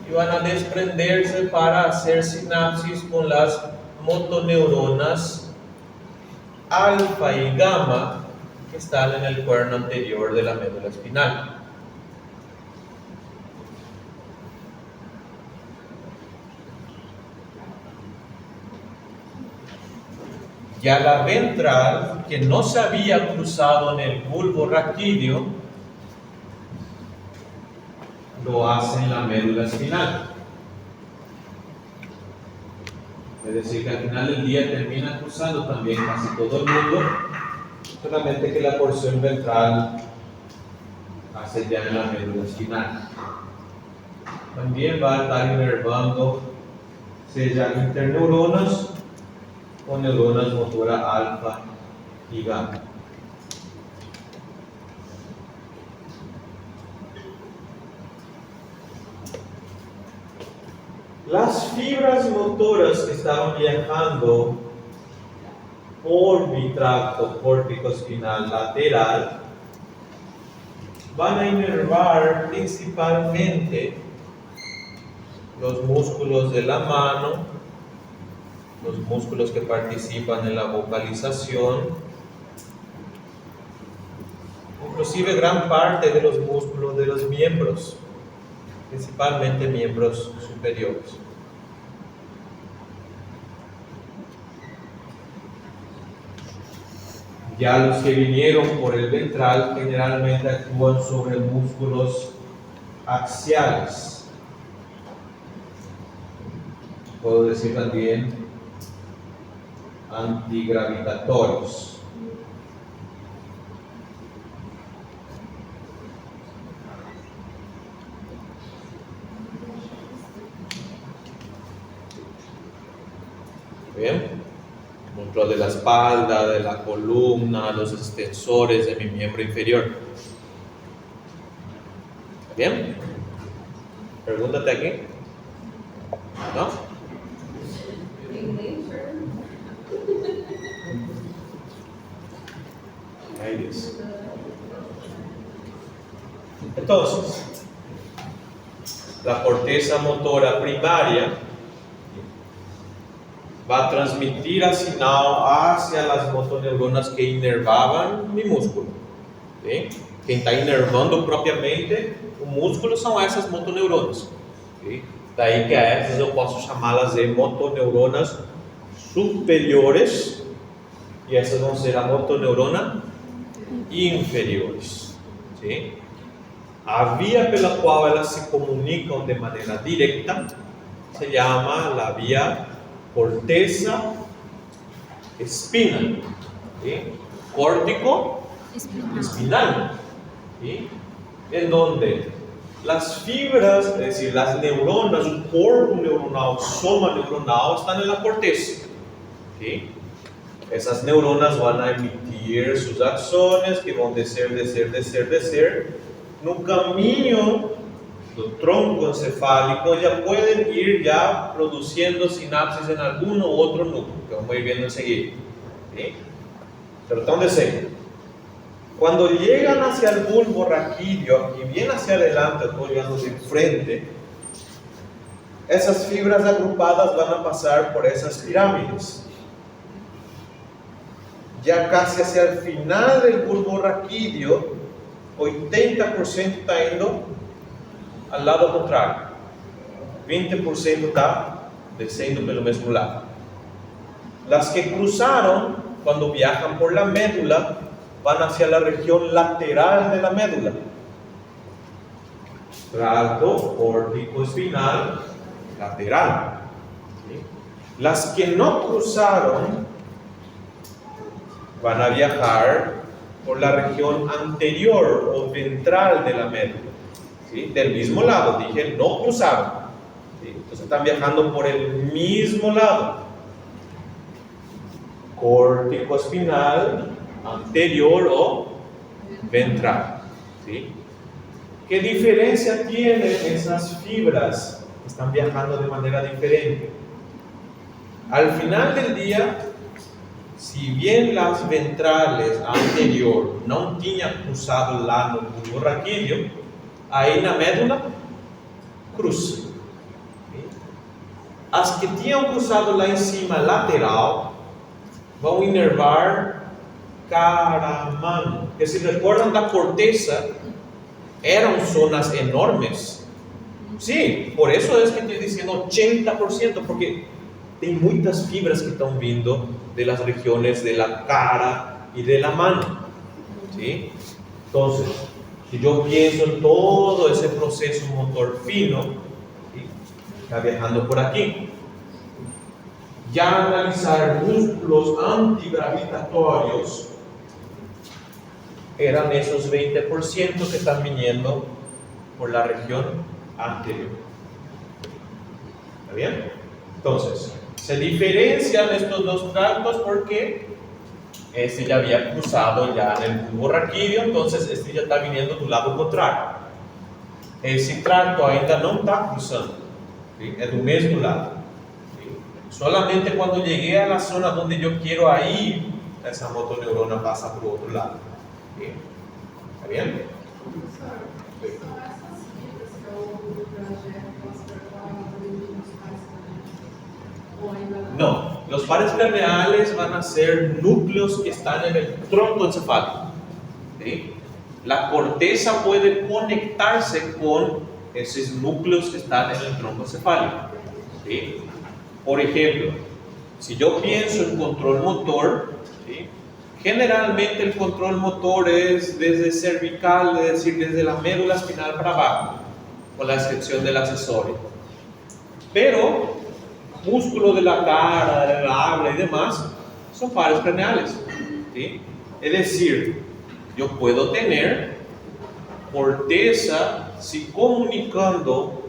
y van a desprenderse para hacer sinapsis con las motoneuronas alfa y gamma que están en el cuerno anterior de la médula espinal. Ya la ventral, que no se había cruzado en el bulbo raquídeo, lo hace en la médula espinal. Es decir, que al final del día termina cruzando también casi todo el mundo, solamente que la porción ventral hace ya en la médula espinal. También va a estar inervando ya interneuronas con neuronas motora alfa y gamma. Las fibras motoras que estaban viajando por mi tracto córtico-espinal lateral van a inervar principalmente los músculos de la mano, los músculos que participan en la vocalización, inclusive gran parte de los músculos de los miembros, principalmente miembros superiores. Ya los que vinieron por el ventral generalmente actúan sobre músculos axiales. Puedo decir también antigravitatorios. Bien, dentro de la espalda, de la columna, los extensores de mi miembro inferior. Bien, pregúntate aquí. ¿No? Ahí dice. Entonces, la corteza motora primaria va a transmitir asignado hacia las motoneuronas que inervaban mi músculo. ¿Sí? Quem está inervando propriamente o músculo são essas motoneuronas. ¿Sí? Daí que a essas eu posso chamá-las de motoneuronas superiores e essas vão ser a motoneurona inferiores. ¿Sí? A via pela qual elas se comunicam de maneira directa se llama la vía corteza espina, ¿sí? Córtico espinal, ¿sí? En donde las fibras, es decir, las neuronas, el corpo neuronal, soma neuronal están en la corteza, ¿sí? Esas neuronas van a emitir sus axones que van a descer no caminho do tronco encefálico, ya pueden ir ya produciendo sinapsis en alguno u otro núcleo, que vamos a ir viendo enseguida. ¿Sí? Pero están de serio. Cuando llegan hacia el bulbo raquídeo, aquí bien hacia adelante, estoy llegando de frente, esas fibras agrupadas van a pasar por esas pirámides. Ya casi hacia el final del bulbo raquídeo, 80% está yendo al lado contrário, 20% está descendo pelo mesmo lado. Las que cruzaron, cuando viajan por la médula, van hacia la región lateral de la médula. Tracto córtico espinal lateral. ¿Sí? Las que no cruzaron van a viajar por la región anterior o ventral de la médula. ¿Sí? Del mismo lado, dije, no cruzaron. ¿sí? Entonces están viajando por el mismo lado. Córtico espinal, anterior o ventral. ¿Sí? ¿Qué diferencia tienen esas fibras que están viajando de manera diferente? Al final del día, si bien las ventrales anterior não tinham cruzado lá no bulbo raquídeo, aí na médula cruza. As que tinham cruzado lá em cima, lateral, vão inervar cara, mano. Que se recordam da corteza, eram zonas enormes. Sim, por isso é que estou dizendo 80%, porque tem muitas fibras que estão vindo de las regiones de la cara y de la mano. ¿Sí? Entonces, si yo pienso en todo ese proceso motor fino, ¿sí? Está viajando por aquí. Ya analizar músculos antigravitatorios eran esos 20% que están viniendo por la región anterior. ¿Está bien? Entonces, se diferencian estos dos tractos porque este ya había cruzado ya en el bulbo raquídeo, entonces este ya está viniendo del lado contrario. Ese tracto ainda no está cruzando, ¿sí? Es del mismo lado. ¿Sí? Solamente cuando llegué a la zona donde yo quiero ir, esa motoneurona pasa por otro lado. ¿Sí? ¿Está bien? Sí. No, los pares craneales van a ser núcleos que están en el tronco encefálico. ¿Sí? La corteza puede conectarse con esos núcleos que están en el tronco encefálico. ¿Sí? Por ejemplo, si yo pienso en control motor, ¿sí? Generalmente el control motor es desde cervical, es decir, desde la médula espinal para abajo, con la excepción del accesorio. Pero músculos de la cara, del habla y demás son pares craneales. ¿Sí? Es decir, yo puedo tener corteza se comunicando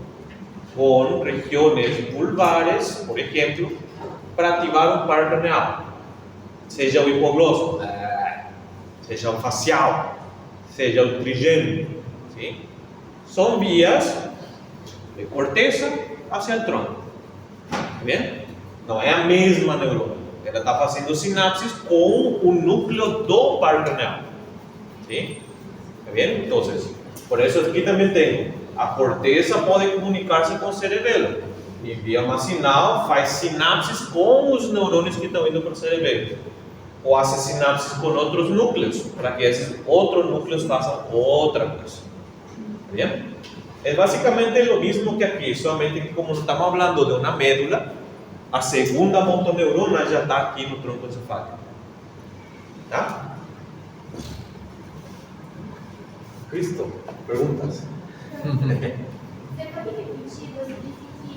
con regiones vulvares, por ejemplo, para activar un par craneal, seja o hipoglosso, seja o facial, seja o trigêmeo. ¿Sí? Son vías de corteza hacia el tronco. Bien? Não é a mesma neurona. Ela está fazendo sinapses com o núcleo do par craneal. ¿Sí? ¿Está bien? Entonces, por eso aquí también tengo. A corteza pode comunicar-se com o cerebelo. Envia uma sinal, faz sinapses com os neurônios que estão indo para o cerebelo. Ou hace sinapses com outros núcleos, para que esses outros núcleos façam outra coisa. ¿Está bien? Es básicamente lo mismo que aquí, solamente que como estamos hablando de una médula, a segunda motoneurona ya está aquí en el tronco encefálico. ¿Tá? Cristo, preguntas. Você pode repetir, você disse que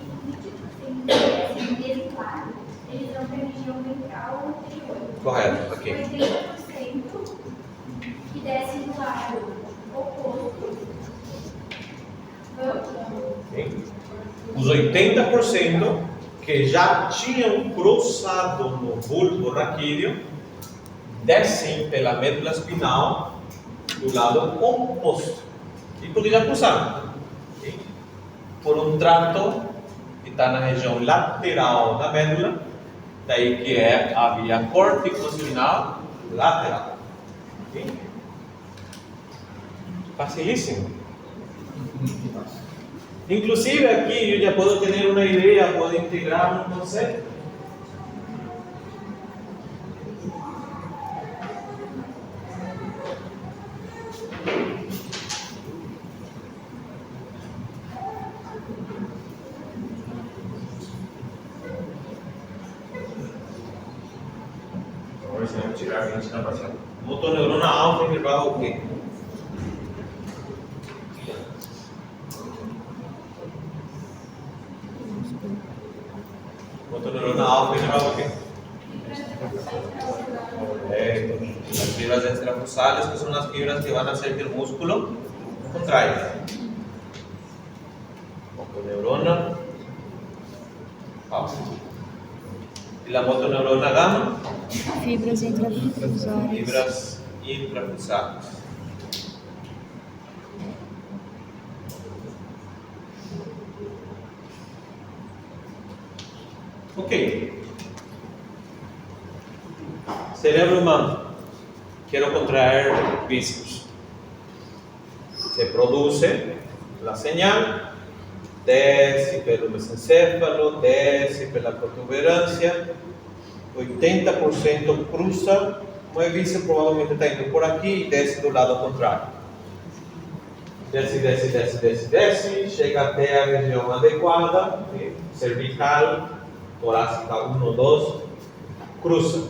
20% desse lado, eles vão para a região ventral anterior. Correto, ok. 80% que desce do lado oposto. Sim. Os 80% que já tinham cruzado no bulbo raquídeo descem pela médula espinal do lado oposto. E porque já cruzaram. Sim. Por um trato que está na região lateral da médula, daí que é a via córtico-espinal lateral. Sim. Facilíssimo. Inclusive aquí yo ya puedo tener una idea, puedo integrar un concepto. Vamos a ver si vamos a tirar bien esta pasada. Motoneurona alfa inervada o qué? Motoneurona alfa inervada o qué? Correcto. Las fibras extrafusales, que son las fibras que van a hacer que el músculo contraiga. Motoneurona Pausa. Y la motoneurona gamma, Fibras intrafusarias. fibras intrafusarias. Ok. Cerebro humano. Quiero contraer bíceps. Se produce la señal, décipe el mesencéfalo, décipe la protuberancia, 80% cruza, o bíceps probablemente está indo por aquí y desce do lado contrario. Desce, chega até a região adequada, cervical, torácica 1, 2, cruza.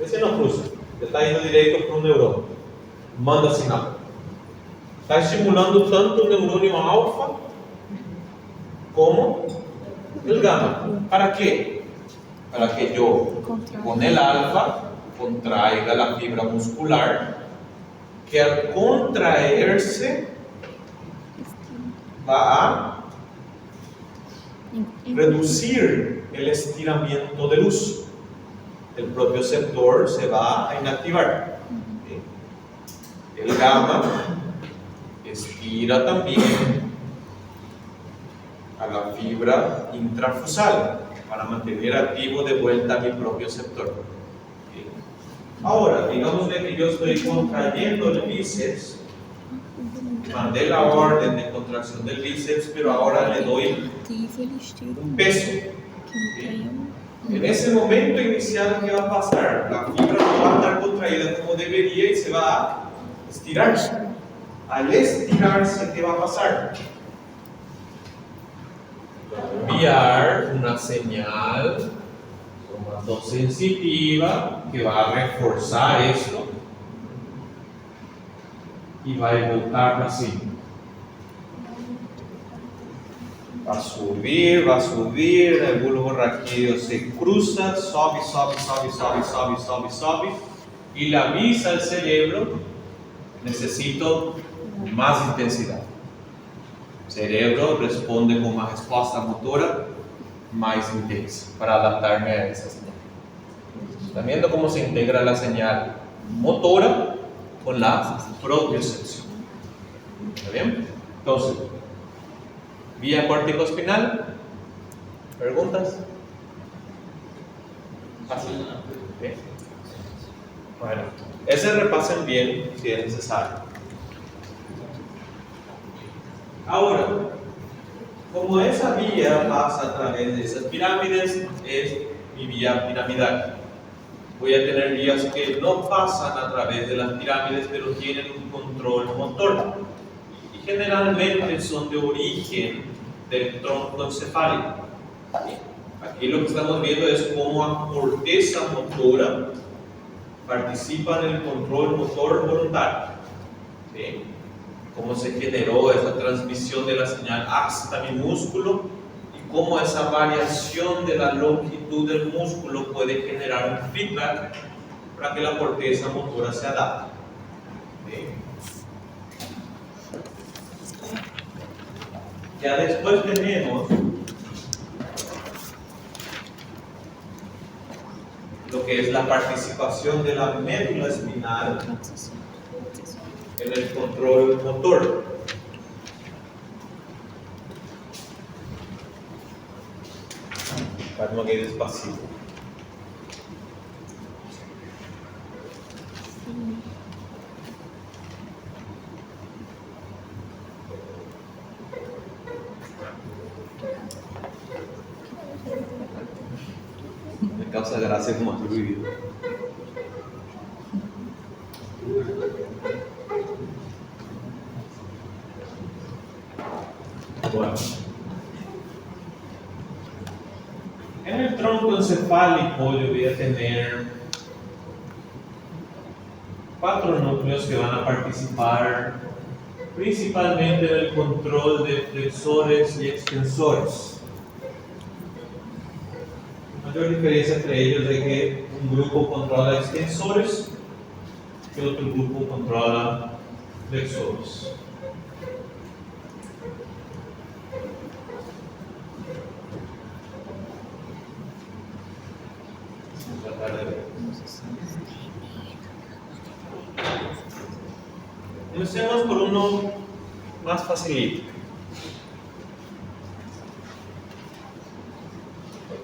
Esse não cruza, ele está indo direito para o neurônio, manda sinal. Está estimulando tanto o neurônio alfa como o gama. ¿Para quê? Para que eu, com o alfa, contraiga a fibra muscular, que al contraerse va a reducir el estiramiento de luz. El propio sector se va a inactivar. El gamma estira también a la fibra intrafusal para mantener activo de vuelta a mi propio sector. Ahora, digamos que yo estoy contrayendo el bíceps, mandé la orden de contracción del bíceps, pero ahora le doy peso. En ese momento inicial, ¿qué va a pasar? La fibra no va a estar contraída como debería y se va a estirar. Al estirarse, ¿qué va a pasar? Enviar una señal sensitiva que va a reforzar esto y va a voltar para cima. Va a subir, el bulbo raquídeo se cruza, sobe y le avisa al cerebro: necesito más intensidad. El cerebro responde con una respuesta motora más intensa para adaptarme a esa señal. ¿Están viendo cómo se integra la señal motora con la propiocepción? ¿Está bien? Entonces, vía corticoespinal. ¿Preguntas? Fácil. ¿Okay? Bueno, ese repasen bien si es necesario. Ahora, como esa vía pasa a través de esas pirámides, es mi vía piramidal. Voy a tener vías que no pasan a través de las pirámides, pero tienen un control motor. Y generalmente son de origen del tronco encefálico. Aquí lo que estamos viendo es cómo la corteza motora participa en el control motor voluntario. ¿Sí? Cómo se generó esa transmisión de la señal hasta mi músculo y cómo esa variación de la longitud del músculo puede generar un feedback para que la corteza motora se adapte. ¿Sí? Ya después tenemos lo que es la participación de la médula espinal en el control motor. Calma aquí despacito. Me causa gracia como tu ruido. Bueno. En el tronco encefálico yo voy a tener 4 núcleos que van a participar principalmente en el control de flexores y extensores. La mayor diferencia entre ellos es que un grupo controla extensores y otro grupo controla flexores. Empecemos por uno más facilito.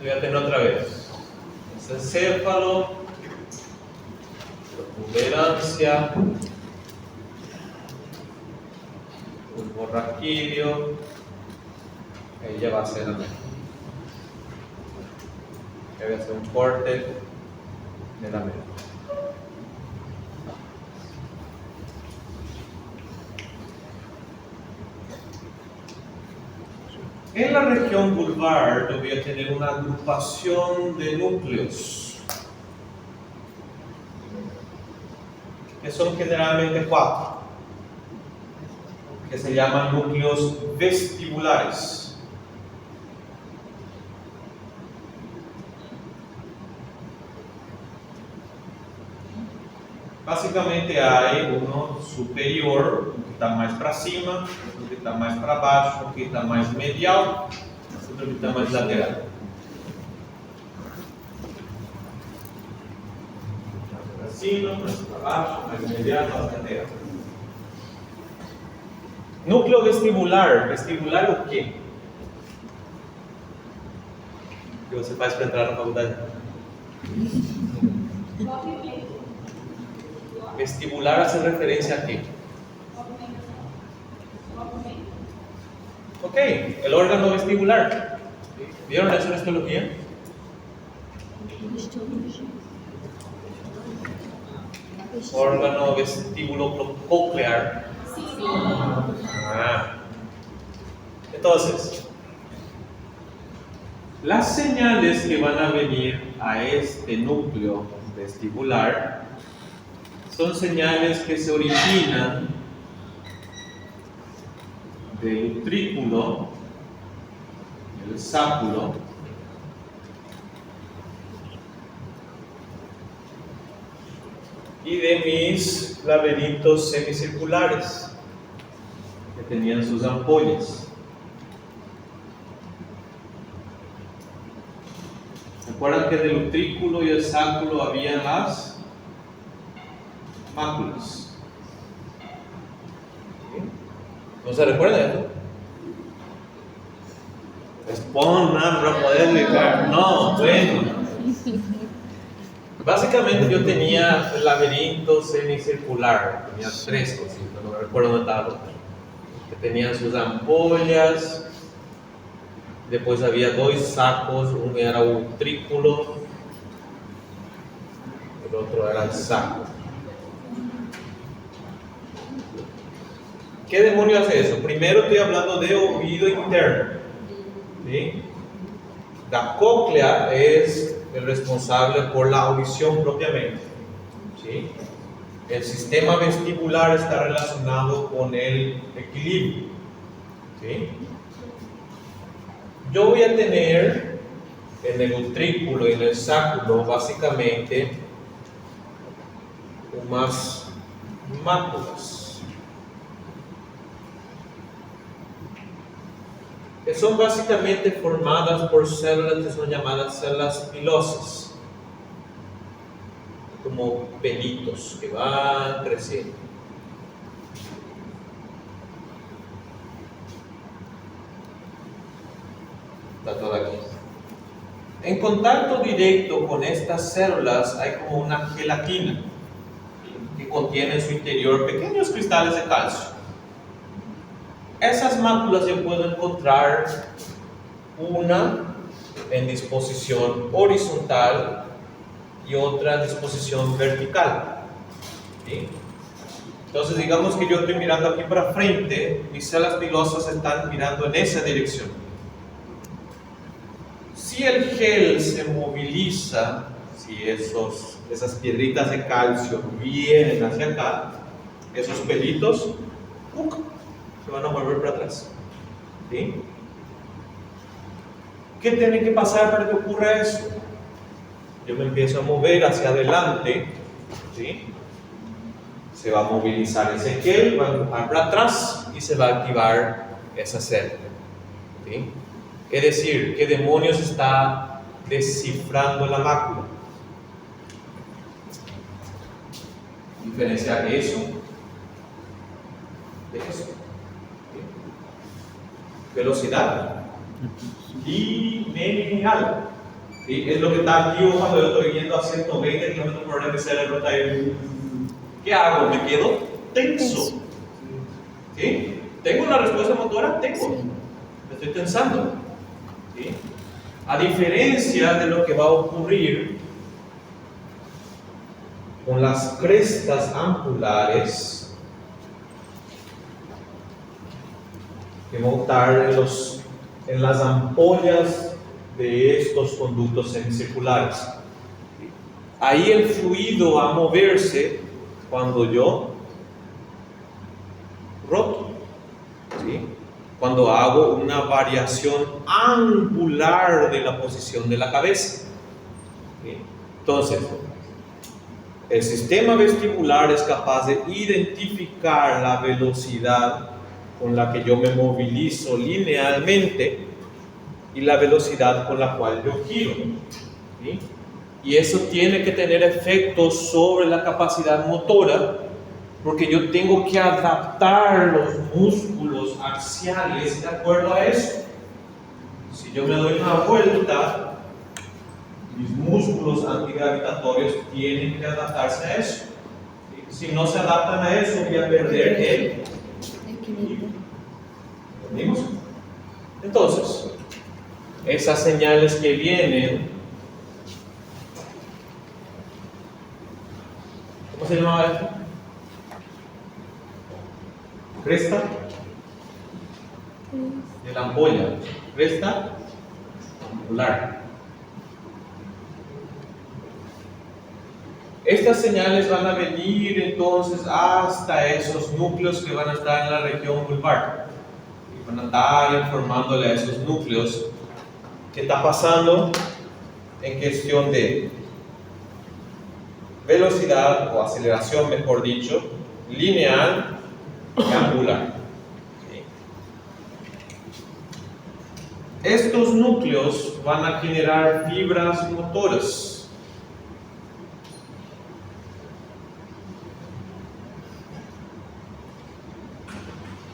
Voy a tener otra vez. Es encéfalo, protuberancia, pulmón raquídeo. Ahí ya va a ser la mejor. Ya voy a hacer un corte de la médula. En la región vulvar yo voy a tener una agrupación de núcleos, que son generalmente 4, que se llaman núcleos vestibulares. Básicamente hay uno superior, que está más para cima, otro que está más para baixo, otro que está más medial, otro que está más lateral. Más para cima, más para baixo, más medial, más lateral. Núcleo vestibular. ¿Vestibular o qué? Que você faz para entrar na faculdade? Vestibular hace referencia a qué? Ok, el órgano vestibular. ¿Vieron eso en histología? Órgano vestíbulo coclear. Entonces, las señales que van a venir a este núcleo vestibular son señales que se originan del utrículo, el sáculo, y de mis laberintos semicirculares que tenían sus ampollas. ¿Se acuerdan que del utrículo y el sáculo había las máculas? ¿No se recuerda esto? Respondan para poder explicar. No, bueno. Básicamente yo tenía el laberinto semicircular, tenía 3 cositas, no me recuerdo dónde estaba los otros. Que tenían sus ampollas, después había 2 sacos, uno era un utrículo, el otro era el saco. ¿Qué demonio hace eso? Primero estoy hablando de oído interno, ¿sí? La cóclea es el responsable por la audición propiamente, ¿sí? El sistema vestibular está relacionado con el equilibrio, ¿sí? Yo voy a tener en el utrículo y en el sáculo básicamente unas máculas que son básicamente formadas por células que son llamadas células pilosas, como pelitos que van creciendo. Está todo aquí. En contacto directo con estas células hay como una gelatina que contiene en su interior pequeños cristales de calcio. Esas máculas yo puedo encontrar una en disposición horizontal y otra en disposición vertical, ¿sí? Entonces digamos que yo estoy mirando aquí para frente, mis células pilosas están mirando en esa dirección. Si el gel se moviliza, si esas piedritas de calcio vienen hacia acá, esos pelitos se van a volver para atrás, ¿sí? ¿Qué tiene que pasar para que ocurra eso? Yo me empiezo a mover hacia adelante, ¿sí? Se va a movilizar ese gel, va a empujar para atrás y se va a activar esa célula, ¿sí? Es decir, ¿qué demonios está descifrando la mácula? Diferenciar eso de eso. Velocidad lineal. ¿Sí? Es lo que está activo cuando yo estoy yendo a 120 km por hora en la ruta. ¿Qué hago? Me quedo tenso. ¿Sí? ¿Tengo una respuesta motora? Tengo. Me estoy tensando. ¿Sí? A diferencia de lo que va a ocurrir con las crestas ampulares que van a estar en las ampollas de estos conductos semicirculares. Ahí el fluido va a moverse cuando yo roto, ¿sí? Cuando hago una variación angular de la posición de la cabeza. ¿Sí? Entonces, el sistema vestibular es capaz de identificar la velocidad con la que yo me movilizo linealmente y la velocidad con la cual yo giro. ¿Sí? Y eso tiene que tener efectos sobre la capacidad motora, porque yo tengo que adaptar los músculos axiales de acuerdo a eso. Si yo me doy una vuelta, mis músculos antigravitatorios tienen que adaptarse a eso. Si no se adaptan a eso, voy a perder el equilibrio. ¿Entendimos? Entonces, esas señales que vienen, ¿cómo se llamaba esto? Cresta de la ampolla, cresta ampular. Estas señales van a venir entonces hasta esos núcleos que van a estar en la región vulvar y van a estar informándole a esos núcleos qué está pasando en cuestión de velocidad o aceleración, mejor dicho, lineal y angular. ¿Sí? Estos núcleos van a generar fibras motoras.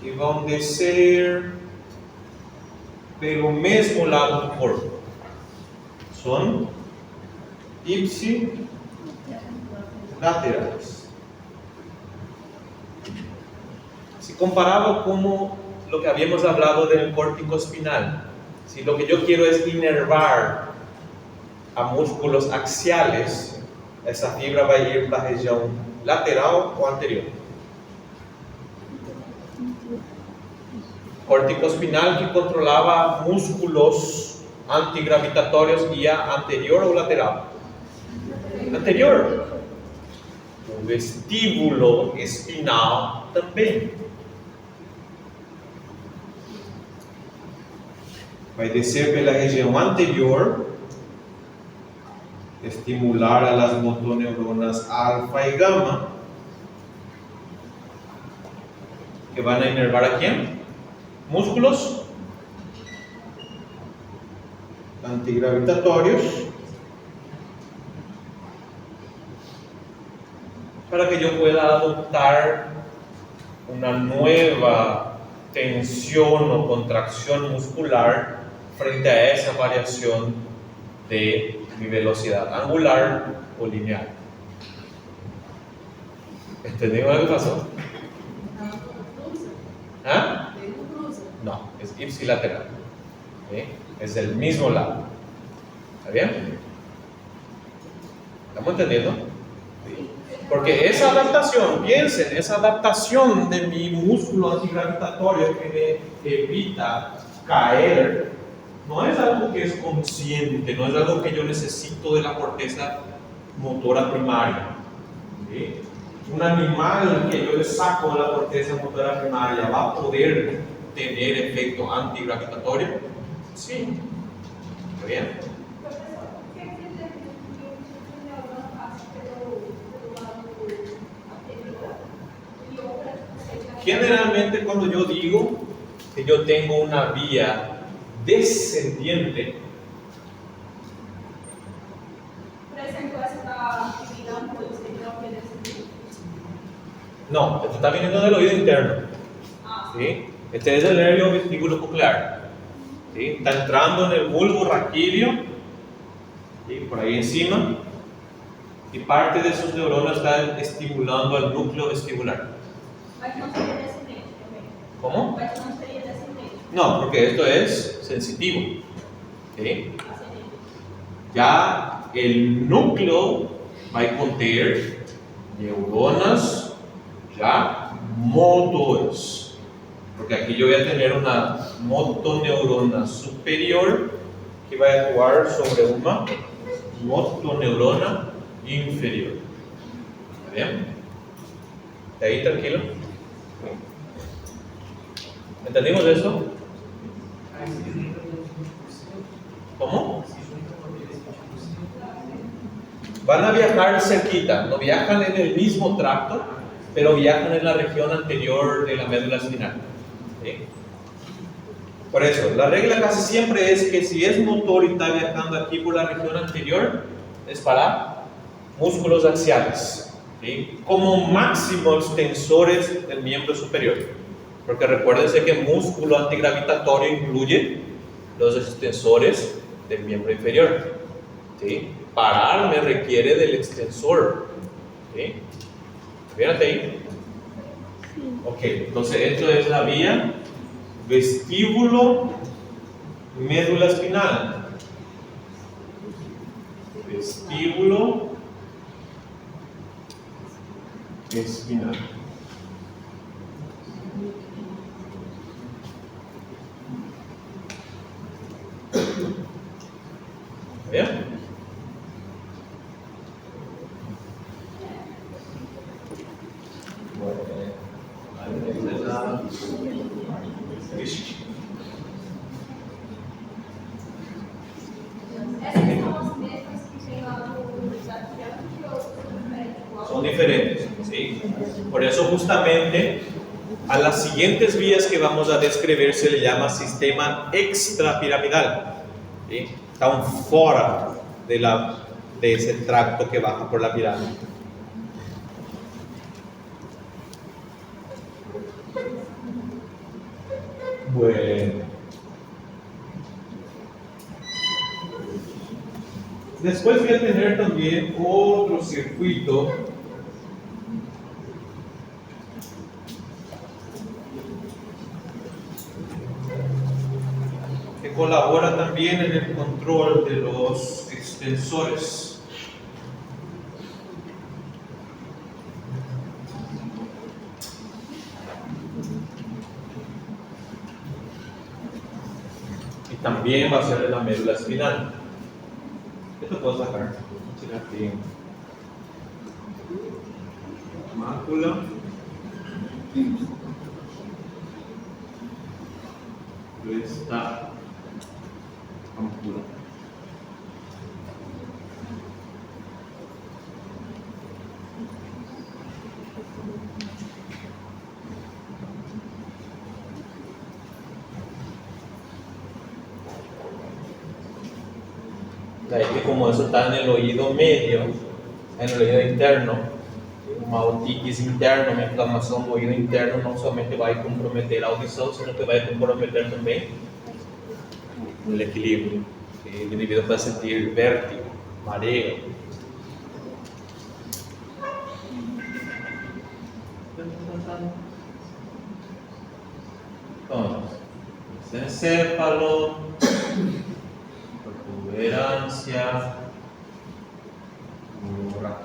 Que vão descer pelo mesmo lado do corpo. São ipsilaterais. Se comparado como lo que habíamos hablado del córtico espinal, si lo que yo quiero es inervar a músculos axiales, essa fibra vai ir para a região lateral ou anterior. Córtico espinal que controlaba músculos antigravitatorios vía anterior o lateral. Anterior. O vestíbulo espinal também. Vai descer pela região anterior, estimular a las motoneuronas alfa y gamma, que van a inervar a quién? Músculos antigravitatorios para que yo pueda adoptar una nueva tensión o contracción muscular frente a esa variación de mi velocidad angular o lineal. ¿Entendieron lo que pasó? ¿Ah? No, es ipsilateral. ¿Sí? Es del mismo lado. ¿Está bien? ¿Estamos entendiendo? ¿Sí? Porque esa adaptación, piensen, esa adaptación de mi músculo antigravitatorio que me evita caer, no es algo que es consciente, no es algo que yo necesito de la corteza motora primaria. ¿Sí? Un animal que yo le saco de la corteza motora primaria va a poder tener efecto antigravitatorio. Sí. ¿Está bien? Generalmente cuando yo digo que yo tengo una vía descendiente, Por ejemplo, esta actividad puede ser descendiente. no, esto está viniendo del oído interno. ¿sí? Este es el nervio vestíbulo coclear, ¿sí? Está entrando en el bulbo raquídeo, ¿sí? Por ahí encima, y parte de sus neuronas está estimulando al núcleo vestibular. Mas não seria descendente também. ¿Cómo? Mas não seria descendente. No, porque esto es sensitivo, ¿sí? Ascendente. Ya el núcleo va a contener neuronas ya motores, porque aquí yo voy a tener una motoneurona superior que va a actuar sobre una motoneurona inferior. ¿Está bien? ¿De ahí tranquilo? ¿Entendimos eso? ¿Cómo? Van a viajar cerquita, no viajan en el mismo tracto, pero viajan en la región anterior de la médula espinal. ¿Sí? Por eso, la regla casi siempre es que si es motor y está viajando aquí por la región anterior, es para músculos axiales, ¿sí? Como máximo extensores del miembro superior. Porque recuérdense que músculo antigravitatorio incluye los extensores del miembro inferior, ¿sí? Parar me requiere del extensor, ¿sí? ¿Vieron ahí? Ok, entonces esto es la vía vestíbulo médula espinal. Vestíbulo espinal. ¿Bien? Essas são as mesmas que tem lá no desafiante ou são diferentes? Son diferentes, ¿sí? Por eso justamente a las siguientes vías que vamos a describir se le llama sistema extrapiramidal, ¿sí? Están fuera de ese tracto que baja por la pirámide. Bueno. Después voy a tener también otro circuito que colabora también en el control de los extensores. Y también va a ser de la médula espinal. Esto puedo sacar. Checar aquí. Mácula. Esta ámpula. De ahí que como eso está en el oído medio, en el oído interno, una otitis interna, una inflamación del oído interno no solamente va a comprometer la audición, sino que va a comprometer también el equilibrio. El individuo puede sentir vértigo, mareo. Entonces, encéfalo, protuberancia, neural.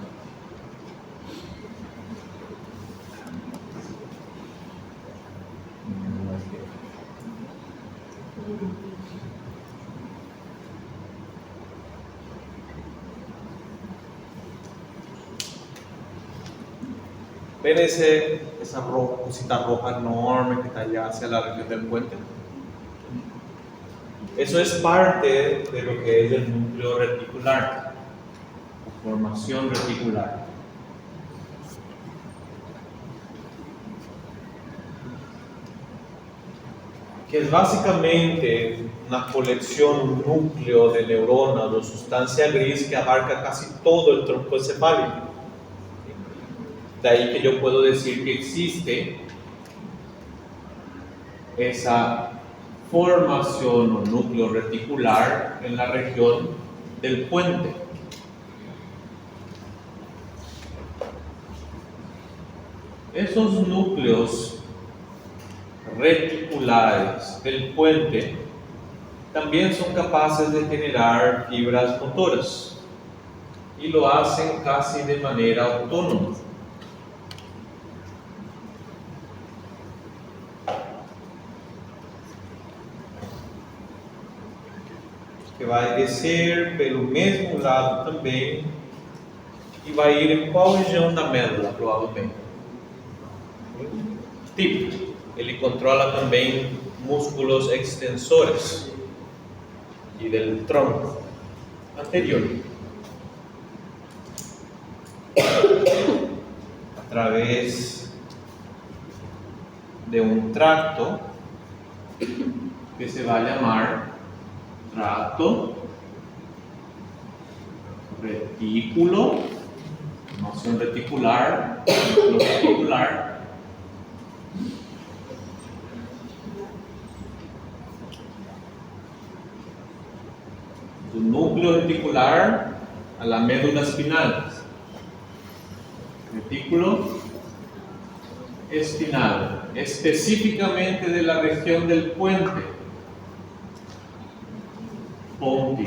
¿Ven esa cosita roja enorme que está allá hacia la región del puente? Eso es parte de lo que es el núcleo reticular, la formación reticular. Que es básicamente una colección, un núcleo de neuronas o sustancia gris que abarca casi todo el tronco encefálico. De ahí que yo puedo decir que existe esa formación o núcleo reticular en la región del puente. Esos núcleos reticulares del puente también son capaces de generar fibras motoras y lo hacen casi de manera autónoma. Que vai descer pelo mesmo lado também e vai ir em qual região da médula, provavelmente? Tipo, ele controla também músculos extensores e del tronco anterior. A través de um tracto que se vai chamar tracto retículo, noción reticular, núcleo reticular. Do núcleo reticular a la médula espinal. Retículo espinal, específicamente de la región del puente. Ponte.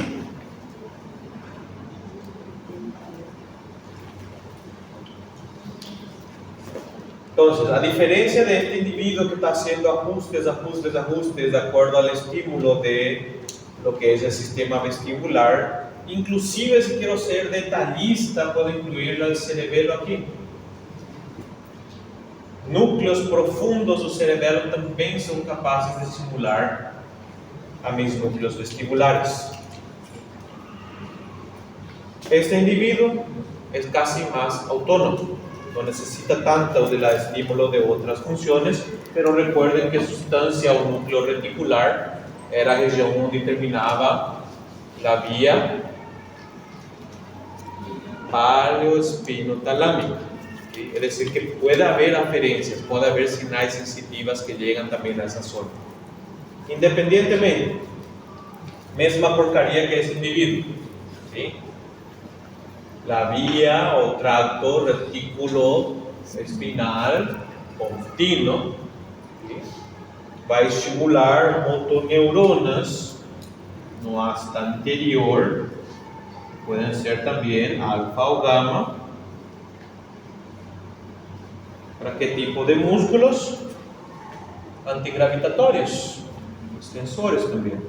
Entonces, a diferencia de este individuo que está haciendo ajustes de acuerdo al estímulo de lo que es el sistema vestibular, inclusive si quiero ser detallista, puedo incluir el cerebelo aquí. Núcleos profundos do cerebelo também são capazes de estimular a mis núcleos vestibulares. Este individuo es casi más autónomo, no necesita tanto del estímulo de otras funciones, pero recuerden que sustancia o núcleo reticular era a região onde terminava la vía paleoespinotalámica. ¿Sí? Es decir, que puede haber aferencias, puede haber señales sensitivas que llegan también a esa zona. Independientemente, mesma porcaria que ese individuo, ¿sí? La vía o tracto retículo espinal pontino, ¿sí? Va a estimular motoneuronas no asta anterior, pueden ser también alfa o gamma. ¿Para qué tipo de músculos? Antigravitatorios, extensores también.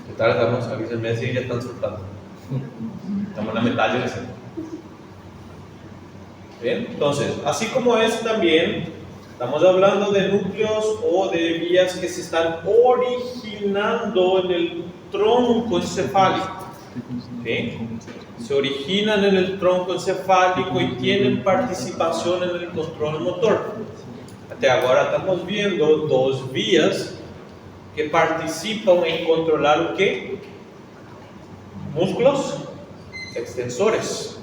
¿Qué tal? Estamos, avísenme si ya están soltando. Estamos en la mitad de eso. Bien, entonces, así como es también, estamos hablando de núcleos o de vías que se están originando en el tronco encefálico. ¿Sí? Se originan en el tronco encefálico y tienen participación en el control motor. Hasta ahora estamos viendo dos vías que participan en controlar ¿o qué? Músculos extensores,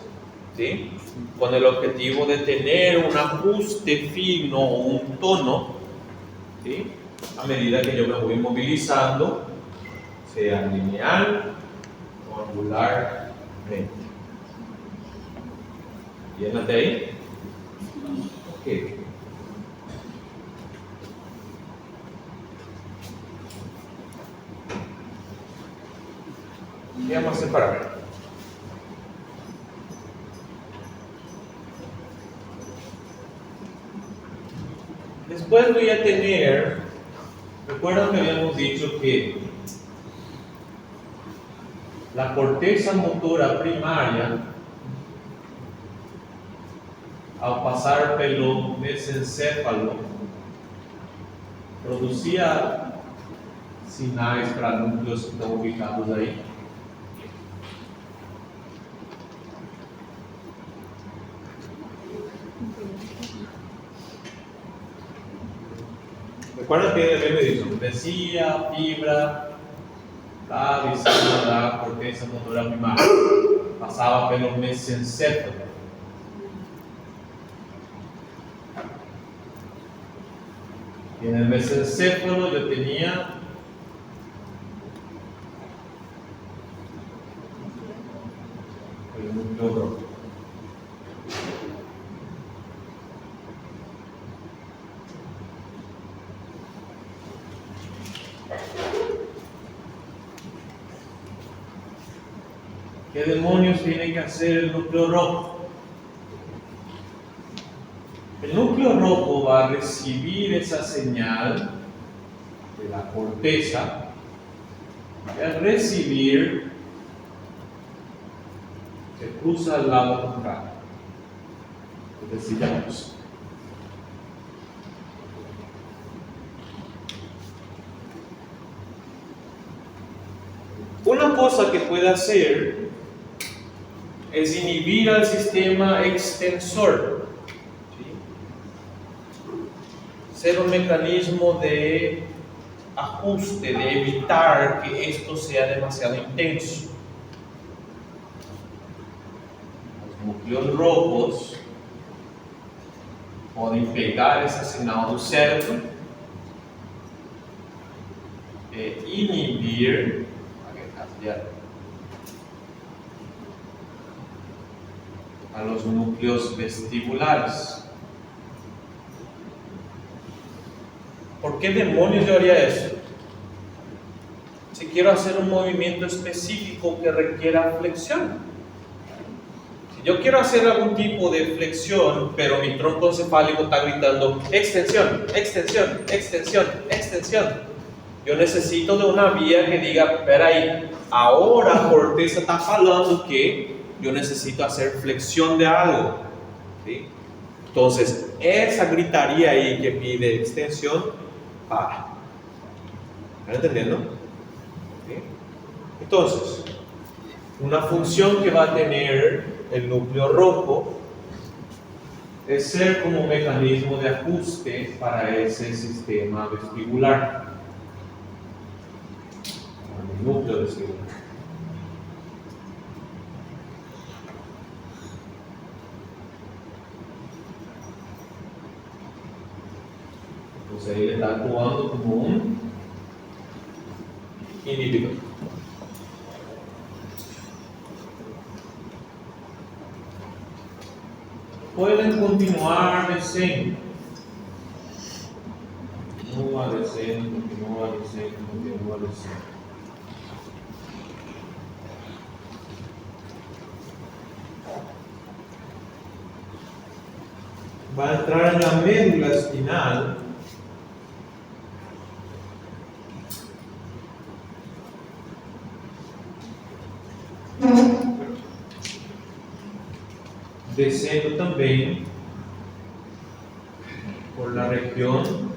¿sí? Con el objetivo de tener un ajuste fino o un tono, ¿sí? A medida que yo me voy movilizando, sea lineal o angularmente. ¿Bien hasta ahí? Ok. ¿Qué vamos a separar? Después voy a tener, recuerdan que habíamos dicho que la corteza motora primaria, al pasar pelo mesencéfalo, producía sinais para núcleos que están ubicados ahí. Recuerda que el dice decía, fibra, la visina da corteza motora primaria. Pasaba pelo mesencéfalo. Y en el mesencéfalo yo tenía el núcleo rojo. ¿Qué demonios tiene que hacer el núcleo rojo? El núcleo rojo va a recibir esa señal de la corteza y al recibir se cruza al lado contrario. Entonces sigamos. Una cosa que puede hacer es inhibir al sistema extensor. Ser un mecanismo de ajuste, de evitar que esto sea demasiado intenso. Los núcleos rojos pueden pegar esse sinal do cérebro e inibir a los núcleos vestibulares. ¿Por qué demonios yo haría eso? Si quiero hacer un movimiento específico que requiera flexión. Si yo quiero hacer algún tipo de flexión, pero mi tronco encefálico está gritando extensión, extensión, extensión, extensión, yo necesito de una vía que diga, espera ahí, ahora corteza está falando que yo necesito hacer flexión de algo. ¿Sí? Entonces, esa gritaría ahí que pide extensión, para. ¿Están entendiendo? ¿Sí? Entonces, una función que va a tener el núcleo rojo es ser como un mecanismo de ajuste para ese sistema vestibular, para el núcleo vestibular. Entonces ahí le está actuando como un inhibidor. Pueden continuar descendo. Continúa descendo, continúa descendo, continúa descendo. Va a entrar en la médula espinal. Descendo também por la región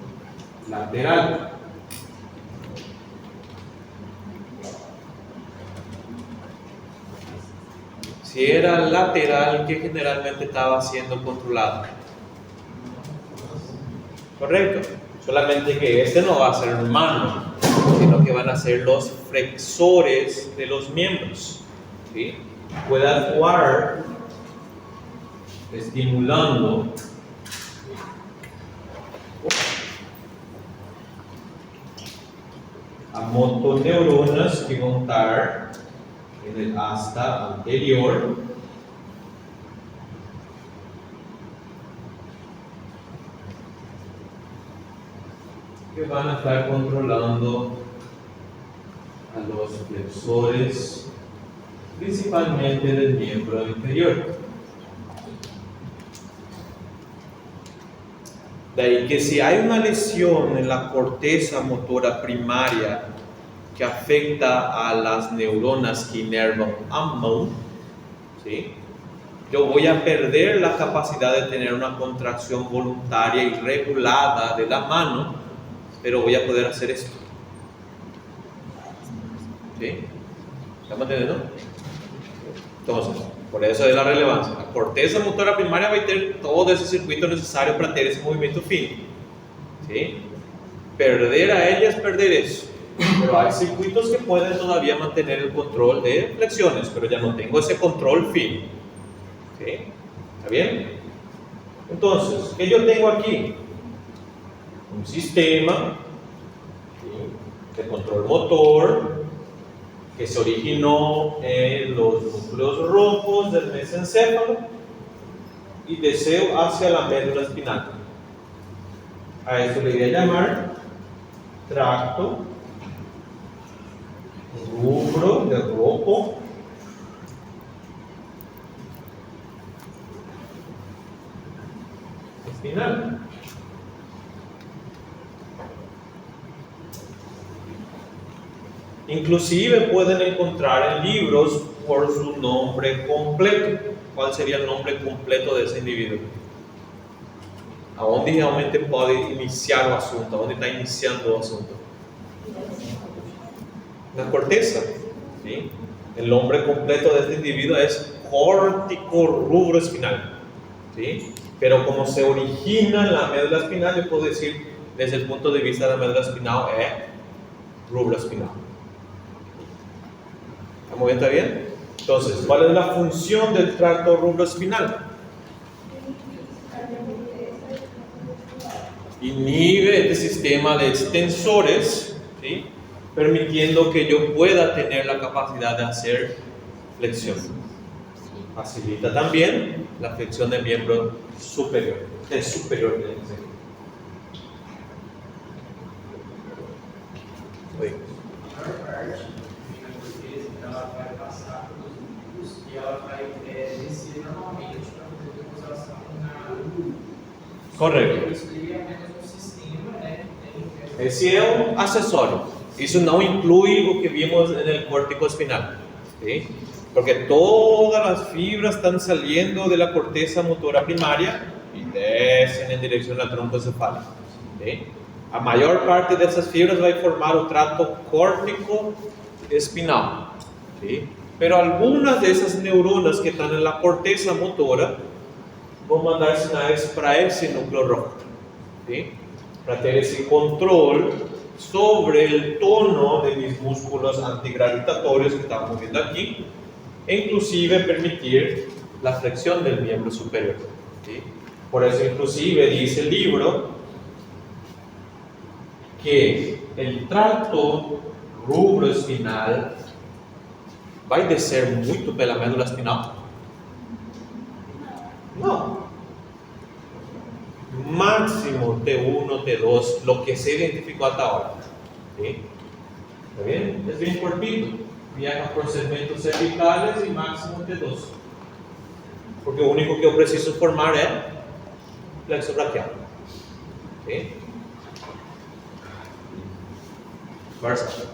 lateral. Si era lateral, que generalmente estaba siendo controlado. Correcto. Solamente que este no va a ser mano, sino que van a ser los flexores de los miembros. ¿Sí? Puede actuar estimulando a motoneuronas que vão estar en el asta anterior que van a estar controlando a los flexores principalmente del miembro inferior. De ahí que si hay una lesión en la corteza motora primaria que afecta a las neuronas que inervan a mão, ¿sí? Yo voy a perder la capacidad de tener una contracción voluntaria y regulada de la mano, pero voy a poder hacer esto. ¿Sí? ¿Estamos entendiendo? Entonces, por eso es la relevancia. La corteza motora primaria va a tener todo ese circuito necesario para tener ese movimiento fino. ¿Sí? perder a ella es perder eso. Pero hay circuitos que pueden todavía mantener el control de flexiones, pero ya no tengo ese control fin. ¿Sí? ¿Está bien? Entonces, ¿qué yo tengo aquí? Un sistema, ¿sí?, de control motor que se originó en los núcleos rojos del mesencéfalo y deseo hacia la médula espinal. A esto le voy a llamar tracto rubro de rojo espinal. Inclusive pueden encontrar en libros por su nombre completo. ¿Cuál sería el nombre completo de ese individuo? Aonde realmente puede iniciar el asunto? Aonde está iniciando el asunto? La corteza. ¿Sí? El nombre completo de este individuo es córtico rubro espinal. ¿Sí? Pero como se origina en la médula espinal, yo puedo decir desde el punto de vista de la médula espinal es rubro espinal. ¿Estamos bien? ¿Está bien? Entonces, ¿cuál es la función del tracto rubro espinal? Inhibe este sistema de extensores, ¿sí?, permitiendo que yo pueda tener la capacidad de hacer flexión. Facilita también la flexión del miembro superior, del superior del exterior. Oi. Ela vai passar pelos núcleos e ela vai descer normalmente para poder depois ela na lua. Correto. Isso aí é apenas um sistema, né? Esse é um acessório. Isso não inclui o que vimos no córtico espinal, ¿sí? Porque todas las fibras están saliendo de la corteza motora primaria y descen en dirección al tronco encefálico, ¿sí? A mayor parte de esas fibras va a formar el tracto córtico espinal, ¿sí? Pero algunas de esas neuronas que están en la corteza motora van a mandar señales para ese núcleo rojo, ¿sí?, para tener ese control sobre el tono de mis músculos antigravitatorios que estamos viendo aquí, e inclusive permitir la flexión del miembro superior, ¿sí? Por eso inclusive dice el libro que el tracto rubro espinal vai descer muito pela médula espinal? Não. Máximo T1, T2, lo que se identificó hasta ahora. ¿Sí? ¿Está bien? Es bien cortito. Viaja por segmentos cervicales y máximo T2. Porque lo único que yo preciso formar es plexo braquial. ¿Sí? Barça.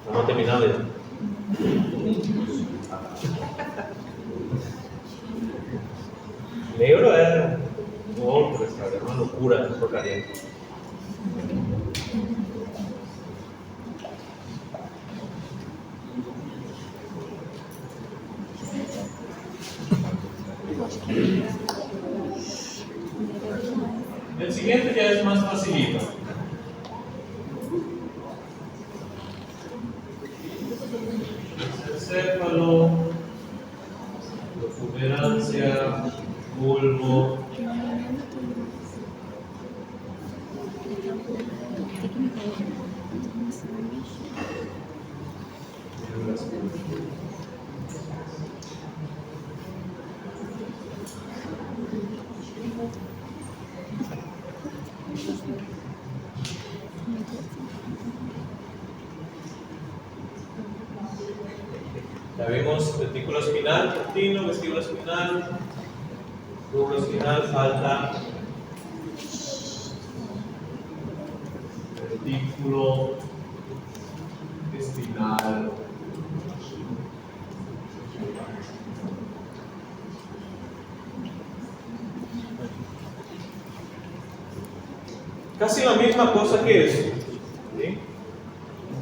Vamos a terminar ya. Neuro es otro, es una locura, es porcaria. El siguiente ya es más facilito. Encéfalo, protuberancia, bulbo. Ya vimos vesícula espinal, cortino, vesícula espinal, rubro espinal, falta retículo espinal. Casi la misma cosa que eso, ¿sí?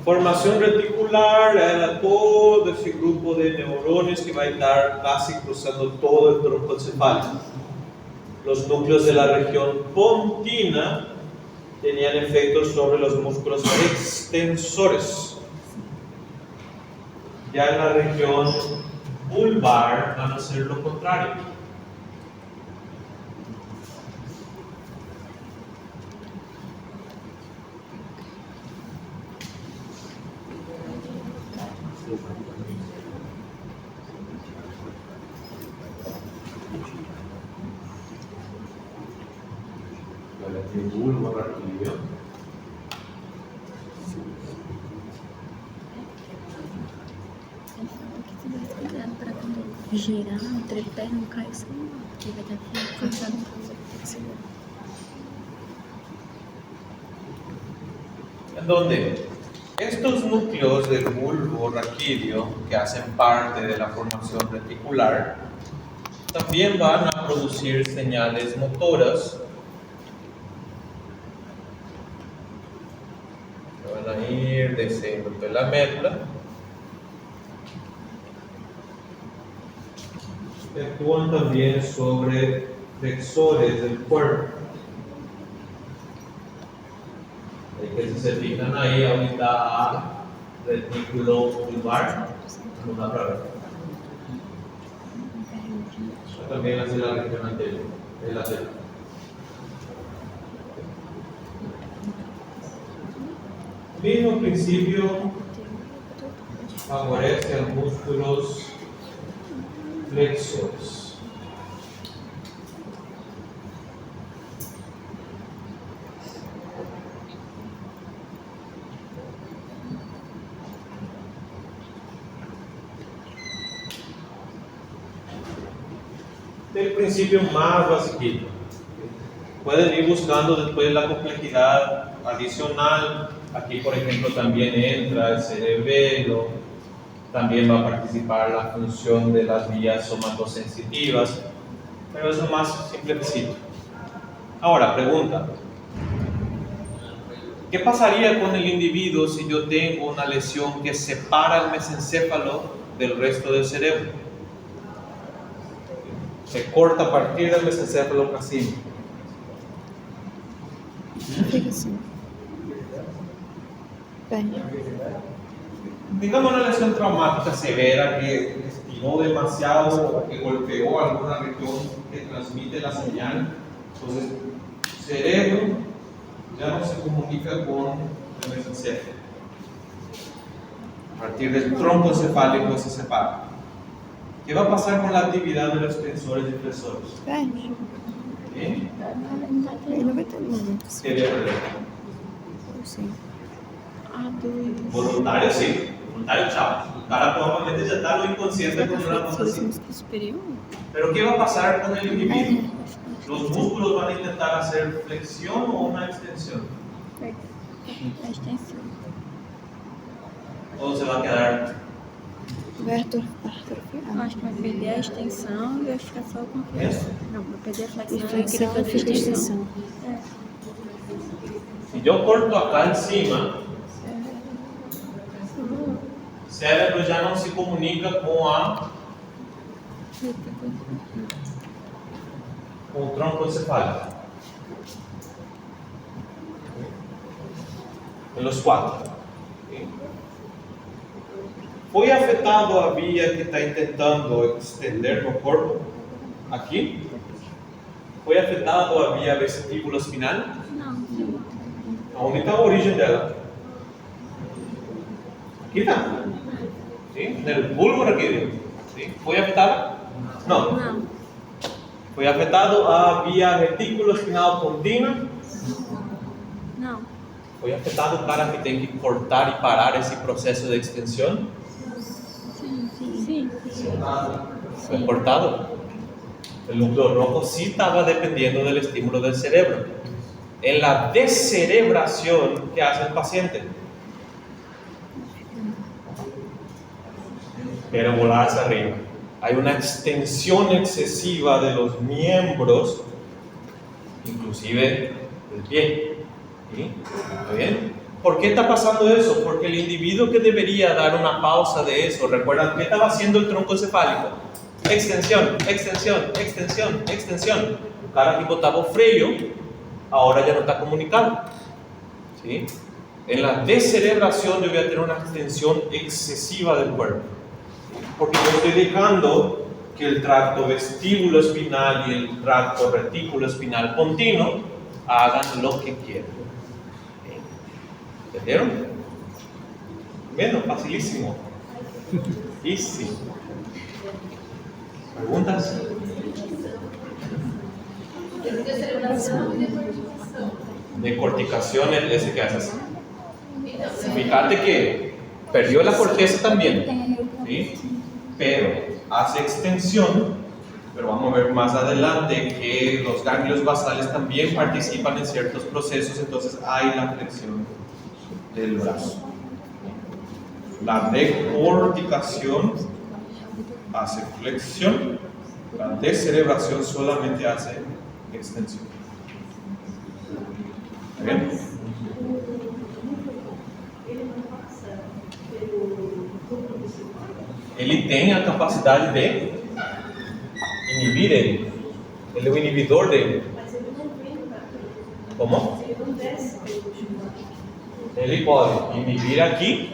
Formación reticular era todo ese grupo de neurones que va a estar casi cruzando todo el tronco encefálico. Los núcleos de la región pontina tenían efectos sobre los músculos extensores. Ya en la región vulvar van a ser lo contrario. Vulvar raquídeo. Cuidado para quando girar, o tripé não cai assim, porque vai estar cortando tudo. En donde estos núcleos del bulbo raquídeo, que hacen parte de la formación reticular, también van a producir señales motoras que van a ir desde la médula, que actúan también sobre flexores del cuerpo. Que si se fijan ahí, ahorita a retículo vulvar, una prueba. También hace la región anterior, el lateral. Mismo principio favorece a músculos flexores. El principio más básico. Pueden ir buscando después la complejidad adicional. Aquí, por ejemplo, también entra el cerebelo, también va a participar la función de las vías somatosensitivas, pero eso es más simplecito. Ahora, pregunta: ¿qué pasaría con el individuo si yo tengo una lesión que separa el mesencéfalo del resto del cerebro? Se corta a partir del mesencéfalo casi. Fica assim. Bem. Digamos una lesión traumática severa que estiró demasiado o que golpeó alguna región que transmite la señal. Entonces, cerebro ya no se comunica con el mesencéfalo. A partir del tronco encefálico se separa. ¿Qué va a pasar con la actividad de los tensores y flexores? Bem. ¿Sí? Ele não vai ter muito. ¿Qué debe perder? Sim. Ah, dois. Voluntario sí, voluntario chao. El cara probablemente ya está lo inconsciente con una cosa así. Músculo superior? Pero ¿qué va a pasar con el individuo? ¿Los músculos van a intentar hacer flexión o una extensión? A extensão. ¿O se va a quedar? Vai atrofiar. Acho que vai perder a extensão e vai ficar só com flexão. Não, vai perder a flexão e vai fazer extensão. Si yo corto acá encima, el cerebro ya no se comunica con el tronco encefálico. En los cuatro. ¿Foi afetado a vía que está intentando extender no corpo? Aqui? Foi afetado a vía vestíbulo espinal? Não. Onde está a origem dela? Aqui está. ¿Sí? Del bulbo raquídeo. ¿Sí? ¿Foi afetada? No. Não. ¿Foi afetado a vía retículo espinal pontina? Não. ¿Foi afetado o cara que tem que cortar e parar esse processo de extensão? Sim. Fue cortado. El núcleo rojo sí estaba dependiendo del estímulo del cerebro. En la descerebración que hace el paciente. Quiere volar hacia arriba. Hay una extensión excesiva de los miembros, inclusive del pie. ¿Sí? ¿Está bien? ¿Por qué está pasando eso? Porque el individuo que debería dar una pausa de eso, ¿recuerdan qué estaba haciendo el tronco encefálico? Extensión, extensión, extensión, extensión. O cara que botaba freio, ahora ya no está comunicando. ¿sí? En la descerebración yo voy a tener una extensión excesiva del cuerpo, porque yo estoy dejando que el tracto vestíbulo espinal y el tracto retículo espinal continuo hagan lo que quieran. ¿Entendieron? Bueno, facilísimo. Easy. ¿Preguntas? De corticación es ese que haces. Fíjate que perdió la corteza también, ¿sí? Pero hace extensión, pero vamos a ver más adelante que los ganglios basales también participan en ciertos procesos, entonces hay la flexión del brazo. La decorticación hace flexión, la descerebración solamente hace extensión. ¿Está bien? Ele tem a capacidade de inibir ele. Ele é o inibidor dele. Como? Ele pode inibir aqui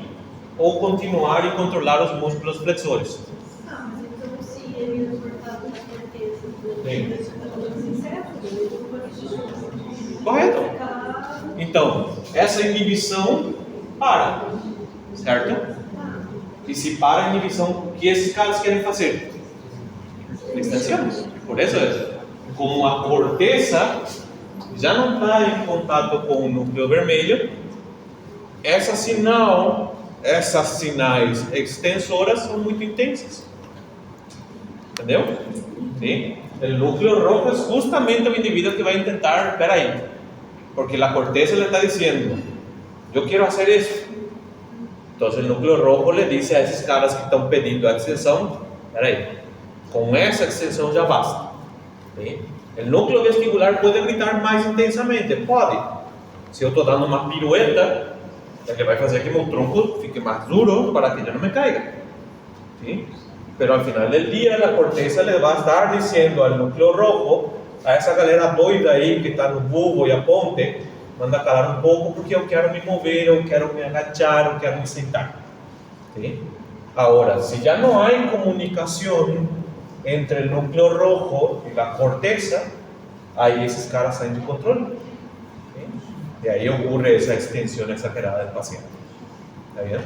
ou continuar e controlar os músculos flexores. Sim. Correto. Então, essa inibição para, certo? E se para a inibição, o que esses caras querem fazer? Extensão. Por isso, como a corteza já não está em contato com o núcleo vermelho, essas sinais extensoras são muito intensas. Entendeu? Sim? O núcleo rojo é justamente o indivíduo que vai tentar, espera aí, porque a corteza le está dizendo, eu quero fazer isso. Entonces el núcleo rojo le dice a esos caras que están pidiendo extensión, espera con esa extensión ya basta. ¿Sí? El núcleo vestibular puede gritar más intensamente, puede. Si yo estoy dando una pirueta, ele vai fazer que meu tronco fique más duro para que yo no me caiga. ¿Sí? Pero al final del día la corteza le va a estar diciendo al núcleo rojo, a esa galera doida aí que está no bulbo e a ponte, manda calar um pouco porque eu quero me mover, eu quero me agachar, eu quero me sentar. ¿Sí? Ahora, si ya no hay comunicación entre el núcleo rojo y la corteza, ahí esos caras salen de control. ¿Sí? Y ahí ocurre esa extensión exagerada del paciente. ¿Está bien?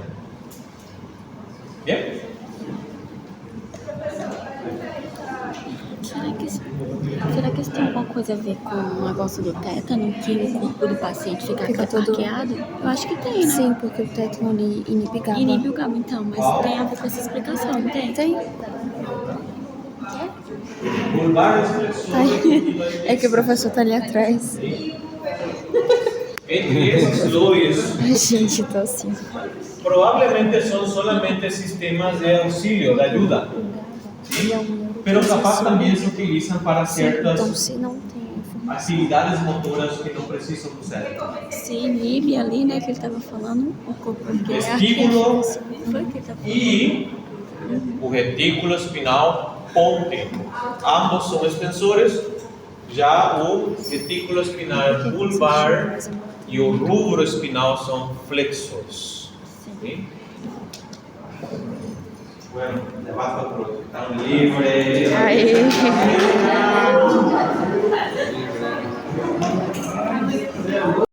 ¿Bien? Será que isso tem alguma coisa a ver com o negócio do tétano, que o corpo do paciente fica todo arqueado? Eu acho que tem, né? Sim, porque o tétano ali inibe GABA. Inibe o GABA, então, mas tem a ver com essa explicação, não tem? Tem. Ai, é que o professor tá ali atrás. Entre esses dois, Ai, gente, tô assim. provavelmente são solamente sistemas de auxílio, de ajuda. ¿Sí? Pero capaz también se utilizan para ciertas Então, se não tem atividades motoras que não precisam do cérebro. Se inibe ali, né, que ele estava falando, o corpo Vestíbulo foi que ele estava falando. e o retículo espinal ponte. Ambos são extensores. Já o retículo espinal vulvar e o rubro espinal são flexores. ¿Sí? Bueno, te vas a otro. Están libres. Aí.